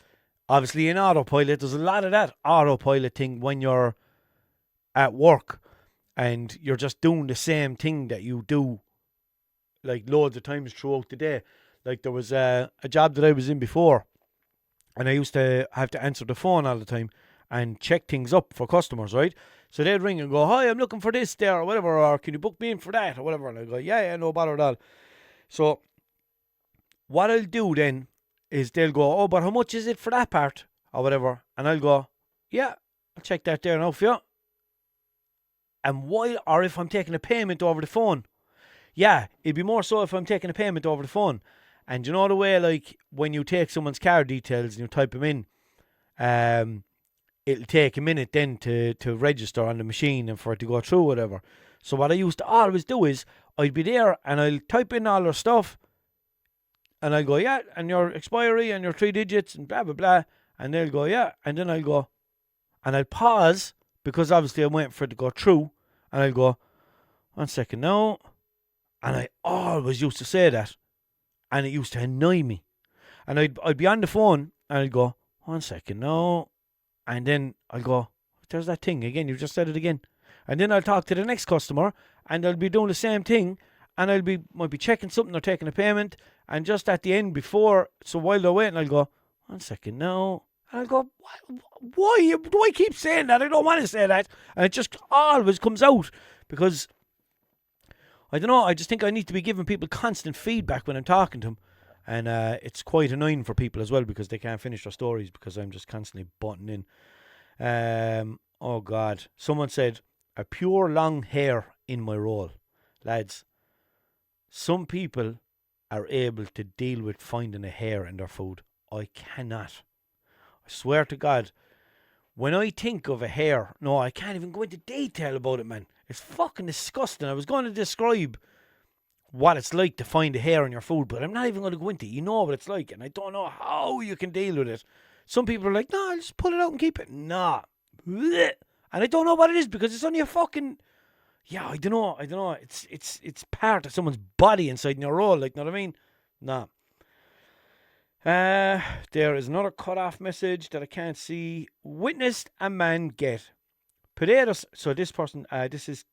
obviously in autopilot. There's a lot of that autopilot thing when you're at work and you're just doing the same thing that you do like loads of times throughout the day. Like there was a job that I was in before, and I used to have to answer the phone all the time and check things up for customers, right? So they'd ring and go, hi, I'm looking for this there or whatever, or can you book me in for that or whatever? And I go, yeah, no bother at all. So what I'll do then is they'll go, oh, but how much is it for that part or whatever? And I'll go, yeah, I'll check that there now for you. And or if I'm taking a payment over the phone. Yeah, it'd be more so if I'm taking a payment over the phone. And you know the way, like, when you take someone's card details and you type them in, it'll take a minute then to register on the machine and for it to go through whatever. So what I used to always do is I'd be there and I'll type in all their stuff and I'll go, yeah, and your expiry and your 3 digits and blah, blah, blah. And they'll go, yeah. And then I'll go, and I'll pause, because obviously I'm waiting for it to go through. And I'll go, 1 second now. And I always used to say that. And it used to annoy me. And I'd be on the phone and I'd go, 1 second now. And then I'll go, there's that thing again. You just said it again. And then I'll talk to the next customer and I'll be doing the same thing. And might be checking something or taking a payment. And just at the end so while they're waiting, I'll go, 1 second now. And I'll go, why do I keep saying that? I don't want to say that. And it just always comes out, because I don't know, I just think I need to be giving people constant feedback when I'm talking to them. And it's quite annoying for people as well because they can't finish their stories because I'm just constantly butting in. Oh God. Someone said, a pure long hair in my roll. Lads, some people are able to deal with finding a hair in their food. I cannot. I swear to God, when I think of a hair, no, I can't even go into detail about it, man. It's fucking disgusting. I was going to describe what it's like to find a hair in your food, but I'm not even going to go into it. You know what it's like, and I don't know how you can deal with it. Some people are like, no, I'll just pull it out and keep it. Nah. Blech. And I don't know what it is because it's only a fucking... Yeah, I don't know. It's part of someone's body inside in your roll, like, know what I mean? Nah. There is another cut-off message that I can't see. Witnessed a man get potatoes. So this person, this is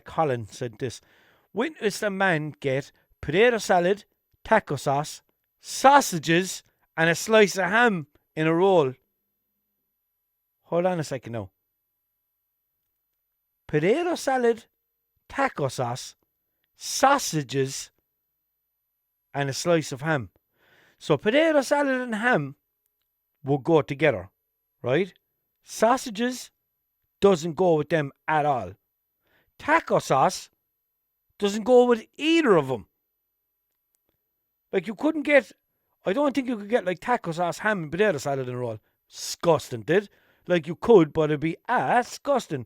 Colin, said this. Witnessed a man get potato salad, taco sauce, sausages, and a slice of ham in a roll. Hold on a second now. Potato salad, taco sauce, sausages, and a slice of ham. So potato salad and ham will go together, right? Sausages doesn't go with them at all. Taco sauce doesn't go with either of them. Like, you couldn't get... I don't think you could get, like, taco sauce, ham, and potato salad in a roll. Disgusting, did? Like, you could, but it'd be disgusting.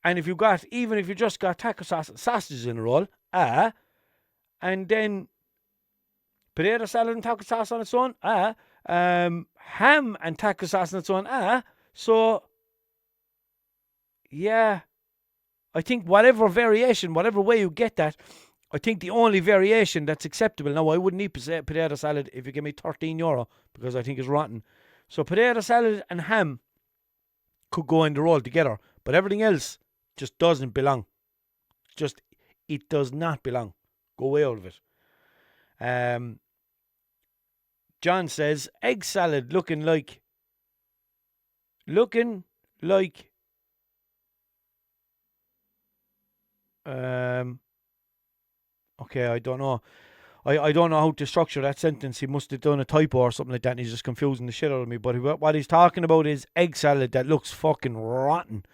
And if you got... Even if you just got taco sauce and sausages in a roll, and then potato salad and taco sauce on its own, ham and taco sauce on its own, so... Yeah... I think whatever variation, whatever way you get that, I think the only variation that's acceptable. Now, I wouldn't eat potato salad if you give me €13 because I think it's rotten. So potato salad and ham could go in the roll together, but everything else just doesn't belong. It does not belong. Go way out of it. John says, egg salad looking like okay, I don't know. I don't know how to structure that sentence. He must have done a typo or something like that, and he's just confusing the shit out of me. But what he's talking about is egg salad that looks fucking rotten.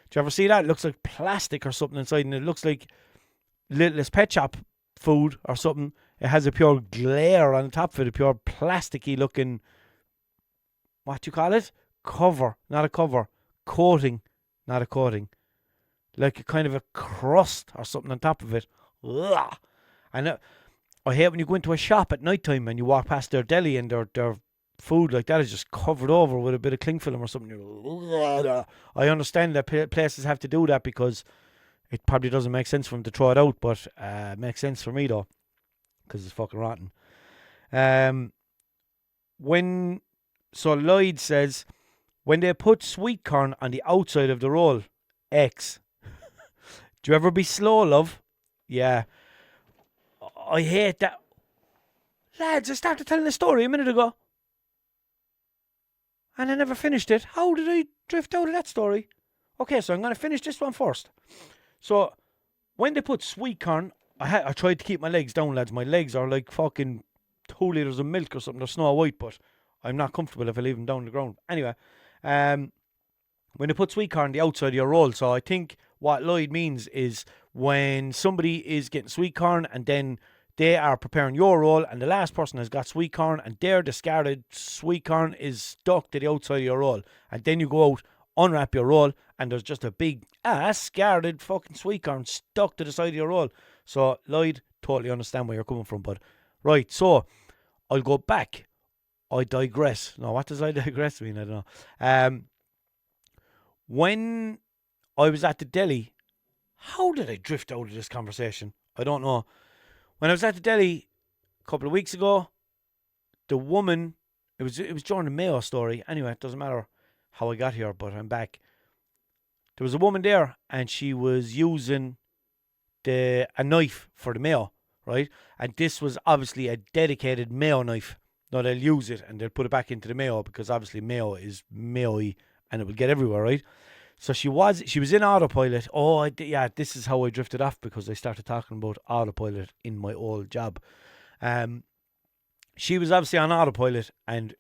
Do you ever see that? It looks like plastic or something inside, and it looks like Littlest Pet Shop food or something. It has a pure glare on the top of it, a pure plasticky looking, what do you call it? Cover, not a cover. Coating, not a coating. Like a kind of a crust or something on top of it. Ugh. And I hate when you go into a shop at night time and you walk past their deli and their food like that is just covered over with a bit of cling film or something. I understand that places have to do that because it probably doesn't make sense for them to throw it out, but it makes sense for me though because it's fucking rotten. So Lloyd says, when they put sweet corn on the outside of the roll, X. Do you ever be slow, love? Yeah. I hate that. Lads, I started telling the story a minute ago. And I never finished it. How did I drift out of that story? Okay, so I'm going to finish this one first. So, when they put sweet corn, I tried to keep my legs down, lads. My legs are like fucking 2 litres of milk or something. They're Snow White, but I'm not comfortable if I leave them down on the ground. Anyway, when they put sweet corn on the outside of your roll, so I think what Lloyd means is when somebody is getting sweet corn and then they are preparing your roll and the last person has got sweet corn and their discarded sweet corn is stuck to the outside of your roll. And then you go out, unwrap your roll, and there's just a big discarded fucking sweet corn stuck to the side of your roll. So, Lloyd, totally understand where you're coming from, bud. Right, so I'll go back. I digress. No, what does I digress mean? I don't know. When I was at the deli, how did I drift out of this conversation? I don't know. When I was at the deli a couple of weeks ago, the woman, it was during the Mayo story. Anyway, it doesn't matter how I got here, but I'm back. There was a woman there, and she was using a knife for the Mayo, right? And this was obviously a dedicated Mayo knife. Now they'll use it and they'll put it back into the Mayo because obviously Mayo is Mayo-y and it will get everywhere, right? So she was in autopilot. Oh, this is how I drifted off because I started talking about autopilot in my old job. she was obviously on autopilot and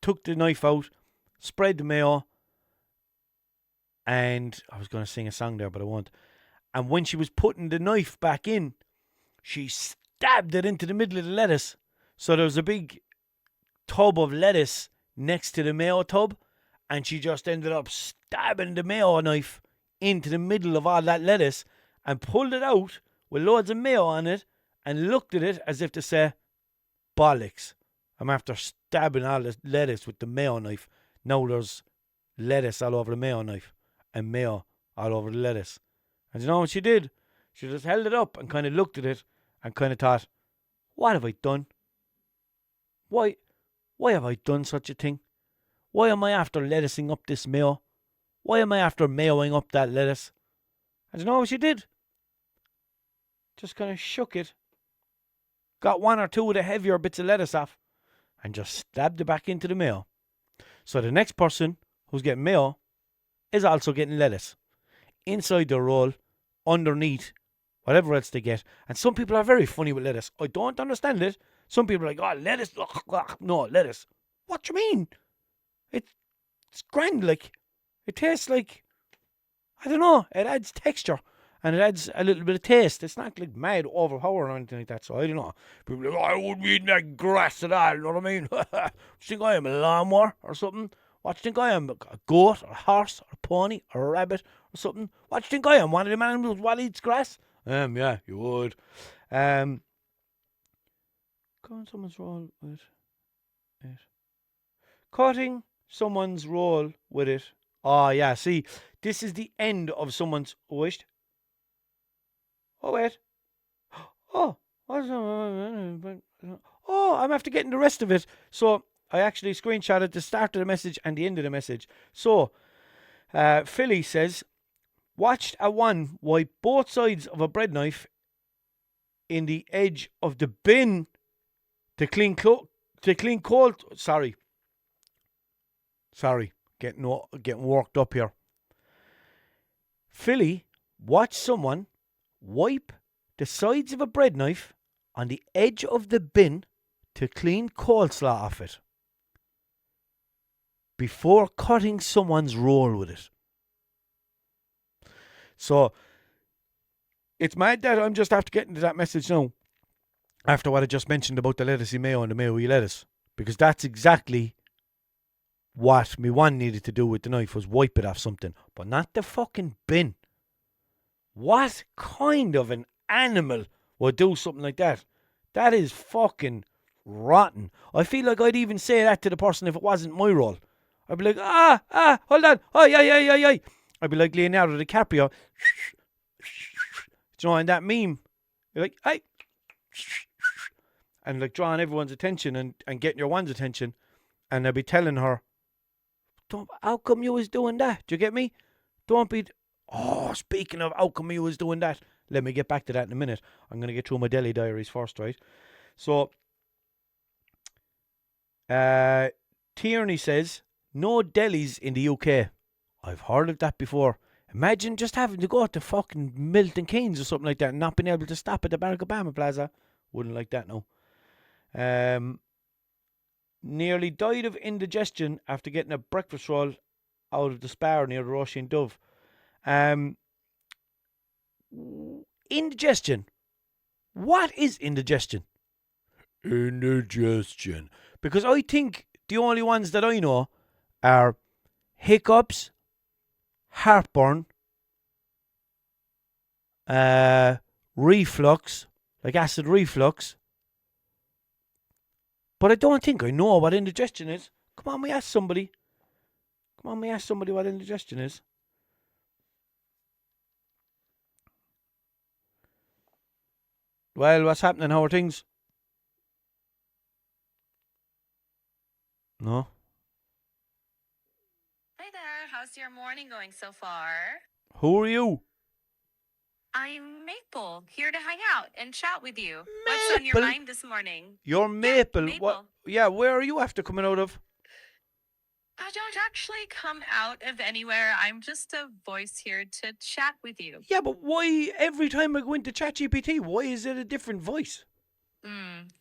took the knife out, spread the mayo, and I was going to sing a song there, but I won't. And when she was putting the knife back in, she stabbed it into the middle of the lettuce. So there was a big tub of lettuce next to the mayo tub, and she just ended up stabbing the mayo knife into the middle of all that lettuce and pulled it out with loads of mayo on it and looked at it as if to say, bollocks. I'm after stabbing all the lettuce with the mayo knife. Now there's lettuce all over the mayo knife and mayo all over the lettuce. And you know what she did? She just held it up and kind of looked at it and kind of thought, what have I done? Why have I done such a thing? Why am I after lettucing up this mayo? Why am I after mayoing up that lettuce? And you know what she did? Just kind of shook it, got one or two of the heavier bits of lettuce off, and just stabbed it back into the mayo. So the next person who's getting mayo is also getting lettuce. Inside the roll, underneath, whatever else they get. And some people are very funny with lettuce. I don't understand it. Some people are like, oh, lettuce. No, lettuce. What do you mean? It's grand, like. It tastes like, I don't know, it adds texture. And it adds a little bit of taste. It's not like mad overpowering or anything like that. So I don't know. People are like, I wouldn't be eating that grass at all. You know what I mean? What do you think I am, a lawnmower or something? What do you think I am, a goat or a horse or a pony or a rabbit or something? What do you think I am, one of them animals what eats grass? Yeah, you would. Go on someone's roll with it. Cutting someone's roll with it. Oh, yeah, see, this is the end of someone's wished. Oh, wait. Oh, I'm after getting the rest of it. So I actually screenshotted the start of the message and the end of the message. So Philly says, watched a one wipe both sides of a bread knife in the edge of the bin to clean cold. Sorry, getting worked up here. Philly watched someone wipe the sides of a bread knife on the edge of the bin to clean coleslaw off it before cutting someone's roll with it. So it's mad that I'm just after getting to that message now after what I just mentioned about the lettucey mayo and the mayo-y lettuce, because that's exactly what me one needed to do with the knife, was wipe it off something, but not the fucking bin. What kind of an animal would do something like that? That is fucking rotten. I feel like I'd even say that to the person if it wasn't my role. I'd be like, hold on. Oh, yeah. I'd be like Leonardo DiCaprio. Do you know, in that meme, you're like, hey. And like drawing everyone's attention and getting your one's attention. And I'd be telling her, how come you was doing that? Do you get me? Don't be... Oh, speaking of how come you was doing that, let me get back to that in a minute. I'm going to get through my deli diaries first, right? So, Tierney says, no delis in the UK. I've heard of that before. Imagine just having to go to fucking Milton Keynes or something like that and not being able to stop at the Barack Obama Plaza. Wouldn't like that, no. Nearly died of indigestion after getting a breakfast roll out of the Spar near the Roisin Dove. Indigestion. What is indigestion? Indigestion. Because I think the only ones that I know are hiccups, heartburn, reflux, like acid reflux. But I don't think I know what indigestion is. Come on, we ask somebody. What indigestion is. Well, what's happening? How are things? No? Hi there. How's your morning going so far? Who are you? I'm Maple, here to hang out and chat with you. What's on your Maple? mind this morning? You're Maple. Maple. What? Yeah, where are you after coming out of? I don't actually come out of anywhere. I'm just a voice here to chat with you. Yeah, but why every time I go into ChatGPT, why is it a different voice?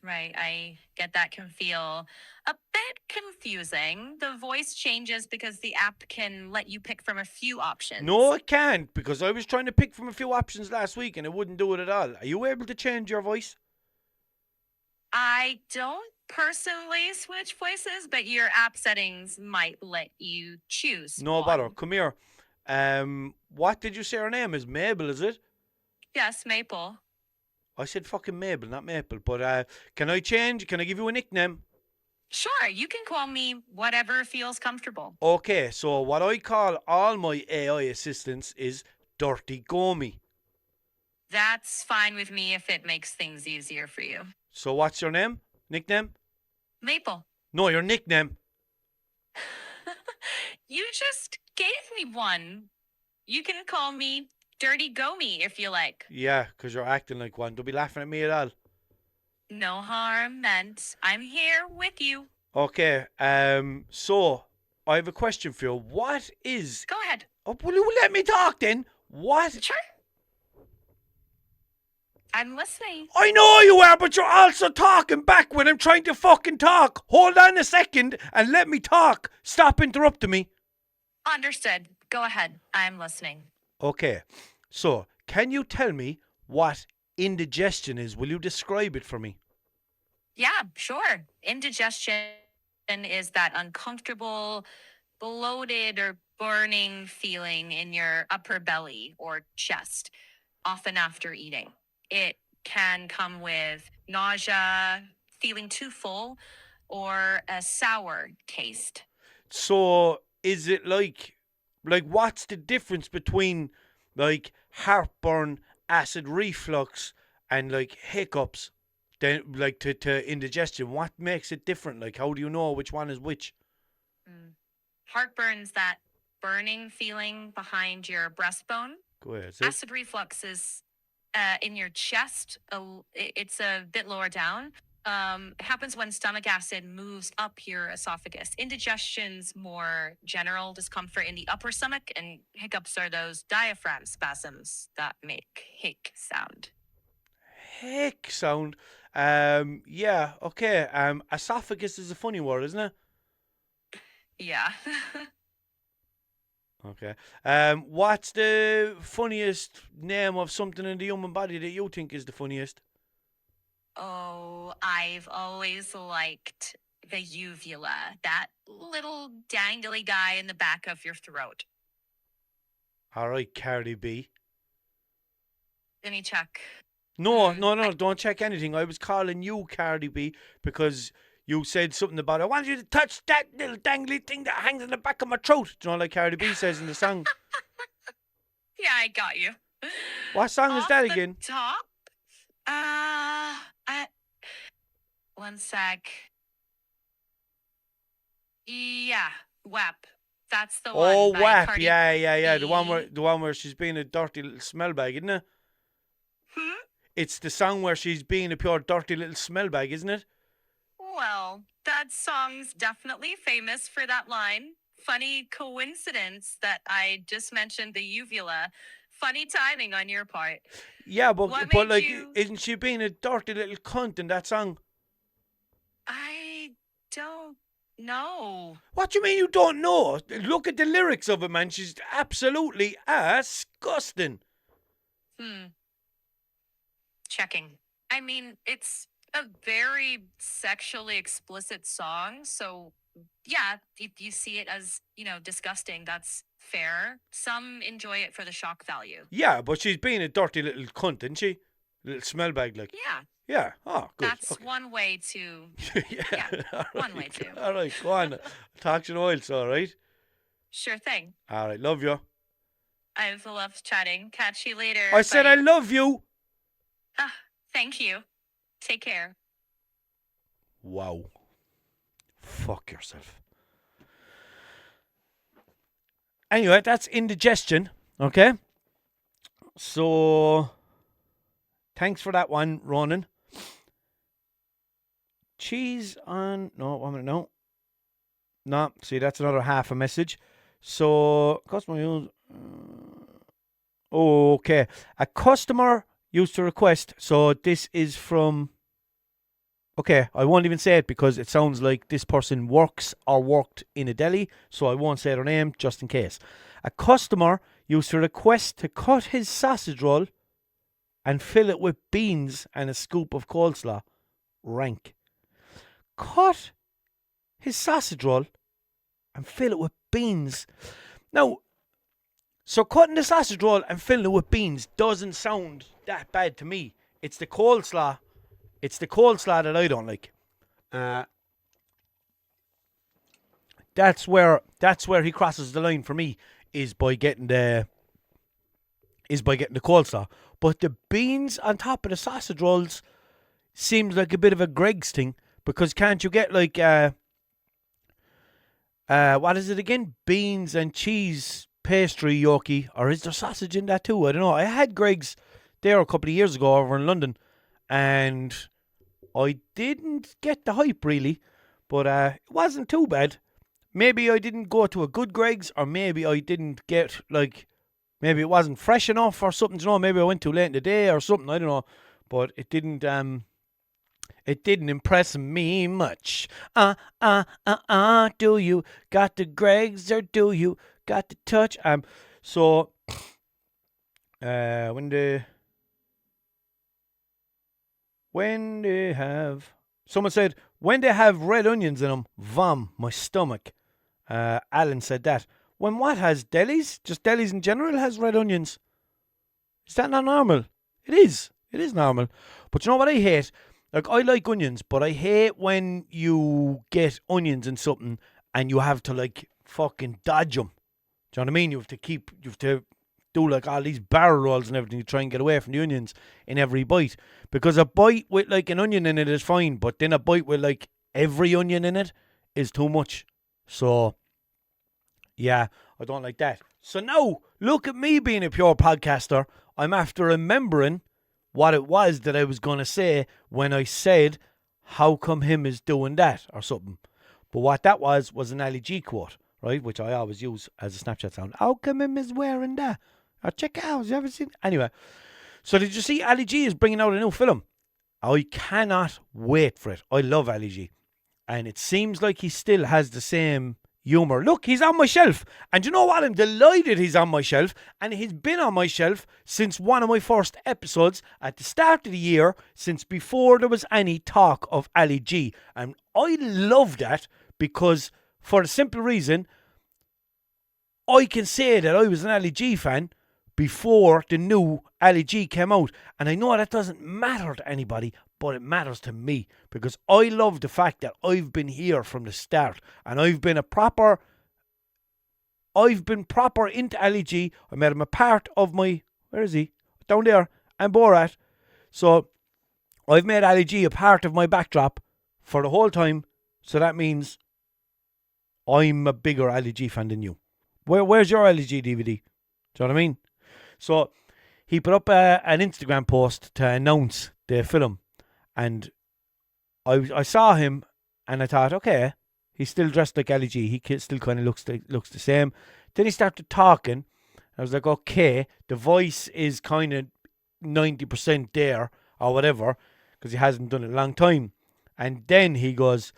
Right. I get that can feel a bit confusing. The voice changes because the app can let you pick from a few No, options. it can't, because I was trying to pick from a few options last week and it wouldn't do it at all. Are you able to change your voice? I don't personally switch voices, but your app settings might let you choose No bother. one. Come here. What did you say her name is? Mabel, is it? Yes, Maple. I said fucking Mabel, not Maple. But can I change? Can I give you a nickname? Sure, you can call me whatever feels comfortable. Okay, so what I call all my AI assistants is Dirty Gomy. That's fine with me if it makes things easier for you. So what's your name? Nickname? Maple. No, your nickname. You just gave me one. You can call me Dirty Gomy if you like. Yeah, because you're acting like one. Don't be laughing at me at all. No harm meant. I'm here with you. Okay, so I have a question for you. What is... Go ahead. Oh, will you let me talk then? What... Sure. I'm listening. I know you are, but you're also talking back when I'm trying to fucking talk. Hold on a second and let me talk. Stop interrupting me. Understood. Go ahead. I'm listening. Okay, so can you tell me what indigestion is? Will you describe it for me? Yeah, sure. Indigestion is that uncomfortable, bloated, or burning feeling in your upper belly or chest, often after eating. It can come with nausea, feeling too full, or a sour taste. So is it like what's the difference between like heartburn, acid reflux, and like hiccups? Then like to indigestion, what makes it different? Like how do you know which one is which? Mm. Heartburn's that burning feeling behind your breastbone. Go ahead, say. Acid reflux is in your chest. It's a bit lower down. It happens when stomach acid moves up your esophagus. Indigestion's more general discomfort in the upper stomach, and hiccups are those diaphragm spasms that make hic sound. Heck sound. Yeah, okay. Esophagus is a funny word, isn't it? Yeah. Okay. What's the funniest name of something in the human body that you think is the funniest? Oh, I've always liked the uvula, that little dangly guy in the back of your throat. All right, Cardi B. Let me check. No, don't check anything. I was calling you Cardi B because you said something about I want you to touch that little dangly thing that hangs in the back of my throat. Do you know, like Cardi B says in the song? Yeah, I got you. What song is that Off the again? top? One sec. Yeah, WAP. That's the Oh, one by WAP. Cardi Yeah. The B. one where she's being a dirty little smell bag, isn't it? Hmm? It's the song where she's being a pure dirty little smell bag, isn't it? Well, that song's definitely famous for that line. Funny coincidence that I just mentioned the uvula. Funny timing on your part. Yeah, What but made like, you? isn't she being a dirty little cunt in that song? I don't know. What do you mean you don't know? Look at the lyrics of it, man. She's absolutely disgusting. Checking. I mean, it's a very sexually explicit song, so yeah, if you see it as, disgusting, that's fair. Some enjoy it for the shock value. Yeah, but she's being a dirty little cunt, isn't she? Little smell bag, like. Yeah, Yeah. Oh, good. that's Okay. one way to. Yeah. All right. One way to. All right, go on. Talk to you in a while, so, all right? Sure thing. All right, love you. I've loved chatting. Catch you later. I said Bye. I love you. Thank you. Take care. Wow. Fuck yourself. Anyway, that's indigestion, okay? So, thanks for that one, Ronan. Cheese on... No, 1 minute, no. No, see, that's another half a message. So, customer use... okay. A customer used to request... So, this is from... Okay, I won't even say it because it sounds like this person works or worked in a deli, so I won't say their name just in case. A customer used to request to cut his sausage roll and fill it with beans and a scoop of coleslaw. Rank. Cut his sausage roll and fill it with beans. Now, so cutting the sausage roll and filling it with beans doesn't sound that bad to me. It's the coleslaw. It's the coleslaw that I don't like. That's where he crosses the line for me is by getting the coleslaw. But the beans on top of the sausage rolls seems like a bit of a Greg's thing because can't you get like what is it again? Beans and cheese pastry yoki, or is there sausage in that too? I don't know. I had Greg's there a couple of years ago over in London, and I didn't get the hype really, but it wasn't too bad. Maybe I didn't go to a good Greg's, or maybe I didn't get maybe it wasn't fresh enough or something. You know, maybe I went too late in the day or something. I don't know, but it didn't impress me much. Do you got the Greg's or do you got the touch? So when they have, someone said when they have red onions in them, vom, my stomach. Alan said that. When what has delis? Just delis in general has red onions. Is that not normal? It is. It is normal. But you know what I hate? Like, I like onions, but I hate when you get onions in something and you have to, like, fucking dodge them. Do you know what I mean? You have to do, like, all these barrel rolls and everything to try and get away from the onions in every bite. Because a bite with, like, an onion in it is fine, but then a bite with, like, every onion in it is too much. So, yeah, I don't like that. So now, look at me being a pure podcaster. I'm after remembering what it was that I was going to say when I said, how come him is doing that or something. But what that was an Ali G quote, right? Which I always use as a Snapchat sound. How come him is wearing that? Or check it out. Have you ever seen? Anyway, so did you see Ali G is bringing out a new film? I cannot wait for it. I love Ali G. And it seems like he still has the same humour. Look, he's on my shelf. And you know what? I'm delighted he's on my shelf. And he's been on my shelf since one of my first episodes at the start of the year, since before there was any talk of Ali G. And I love that because, for the simple reason, I can say that I was an Ali G fan before the new Ali G came out. And I know that doesn't matter to anybody, but it matters to me because I love the fact that I've been here from the start and I've been proper into Ali G. I made him a part of my, where is he? Down there, and Borat. So I've made Ali G a part of my backdrop for the whole time. So that means I'm a bigger Ali G fan than you. Where's your Ali G DVD? Do you know what I mean? So he put up an Instagram post to announce the film. And I saw him and I thought, okay, he's still dressed like Ali G. He still kind of looks the same. Then he started talking. I was like, okay, the voice is kind of 90% there or whatever because he hasn't done it in a long time. And then he goes,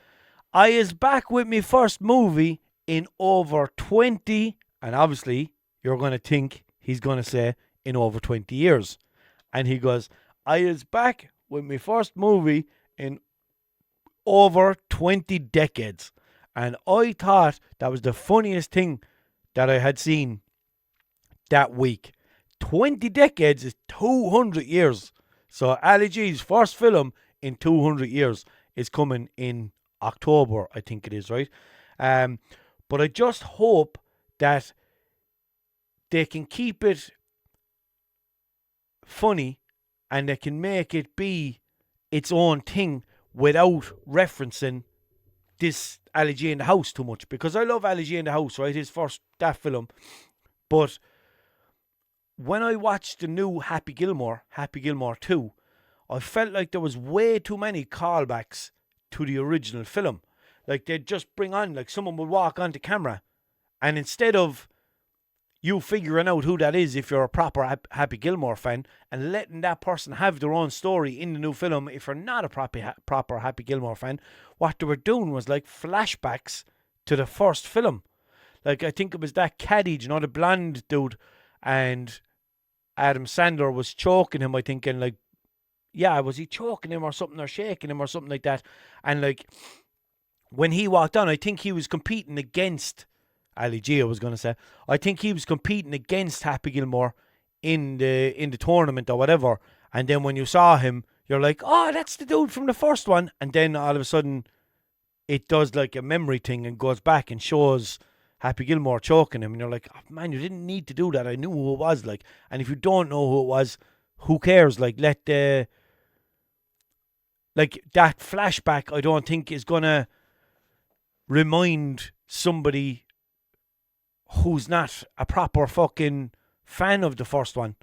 I is back with me first movie in over 20. And obviously, you're going to think he's going to say in over 20 years. And he goes, I is back with my first movie in over 20 decades. And I thought that was the funniest thing that I had seen that week. 20 decades is 200 years. So Ali G's first film in 200 years is coming in October, I think it is, right? But I just hope that they can keep it funny and they can make it be its own thing without referencing this Ali G in the House too much. Because I love Ali G in the House, right? His first, that film. But when I watched the new Happy Gilmore 2, I felt like there was way too many callbacks to the original film. Like they'd just bring on, like someone would walk onto camera and instead of, you figuring out who that is if you're a proper Happy Gilmore fan, and letting that person have their own story in the new film. If you're not a proper Happy Gilmore fan, what they were doing was like flashbacks to the first film. Like, I think it was that caddy, you know, the blonde dude, and Adam Sandler was choking him, I think, and like, yeah, was he choking him or something, or shaking him or something like that? And like, when he walked on, I think he was competing against Ali G, I was going to say. I think he was competing against Happy Gilmore in the tournament or whatever. And then when you saw him, you're like, oh, that's the dude from the first one. And then all of a sudden, it does like a memory thing and goes back and shows Happy Gilmore choking him. And you're like, oh, man, you didn't need to do that. I knew who it was. Like, and if you don't know who it was, who cares? Like, let the... Like, that flashback, I don't think is going to remind somebody who's not a proper fucking fan of the first one.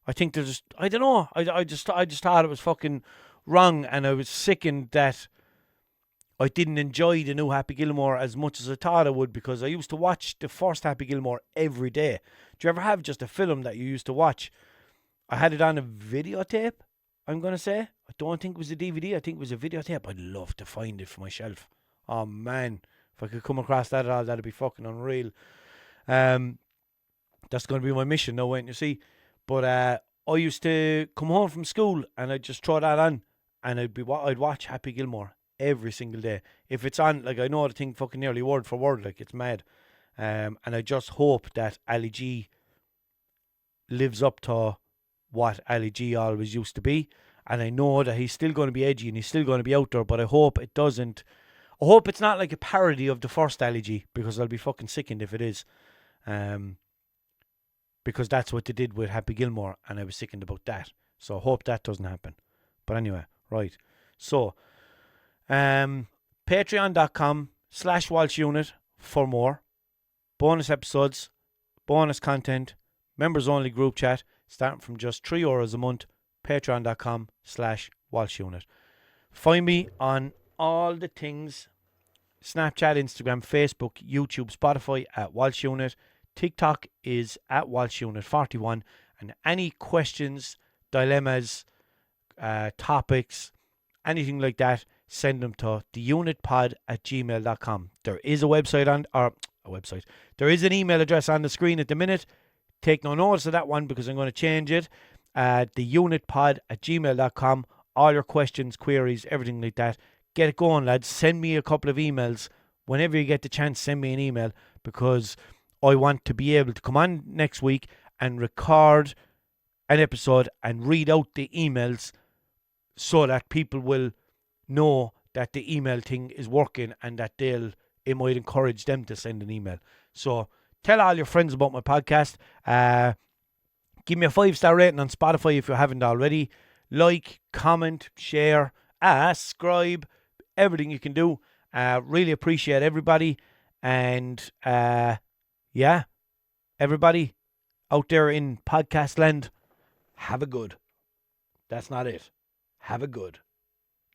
I think they're just... I don't know. I just thought it was fucking wrong, and I was sickened that I didn't enjoy the new Happy Gilmore as much as I thought I would, because I used to watch the first Happy Gilmore every day. Do you ever have just a film that you used to watch? I had it on a videotape, I'm going to say. I don't think it was a DVD. I think it was a videotape. I'd love to find it for my shelf. Oh, man. If I could come across that at all, that'd be fucking unreal. That's going to be my mission now, wait and you see. But I used to come home from school and I'd just throw that on, and I'd watch Happy Gilmore every single day. If it's on, like, I know the thing fucking nearly word for word, like, it's mad. And I just hope that Ali G lives up to what Ali G always used to be. And I know that he's still going to be edgy and he's still going to be out there, but I hope it doesn't. I hope it's not like a parody of the first Ali G, because I'll be fucking sickened if it is. Because that's what they did with Happy Gilmore, and I was sickened about that. So I hope that doesn't happen. But anyway, right. So, patreon.com/Walshunit for more. Bonus episodes, bonus content, members only group chat, starting from just €3 a month. Patreon.com/Walshunit. Find me on all the things: Snapchat, Instagram, Facebook, YouTube, Spotify at Walshunit. TikTok is at Walshunit31. And any questions, dilemmas, topics, anything like that, send them to theunitpod@gmail.com. There is a website there is an email address on the screen at the minute. Take no notice of that one, because I'm going to change it. Theunitpod@gmail.com. All your questions, queries, everything like that. Get it going, lads. Send me a couple of emails. Whenever you get the chance, send me an email, because I want to be able to come on next week and record an episode and read out the emails, so that people will know that the email thing is working, and that it might encourage them to send an email. So tell all your friends about my podcast. Give me a 5-star rating on Spotify if you haven't already. Like, comment, share, subscribe, everything you can do. Really appreciate everybody. And yeah, everybody out there in podcast land, have a good. That's not it. Have a good.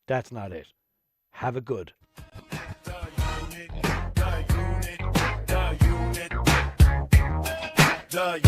That's not it. Have a good. The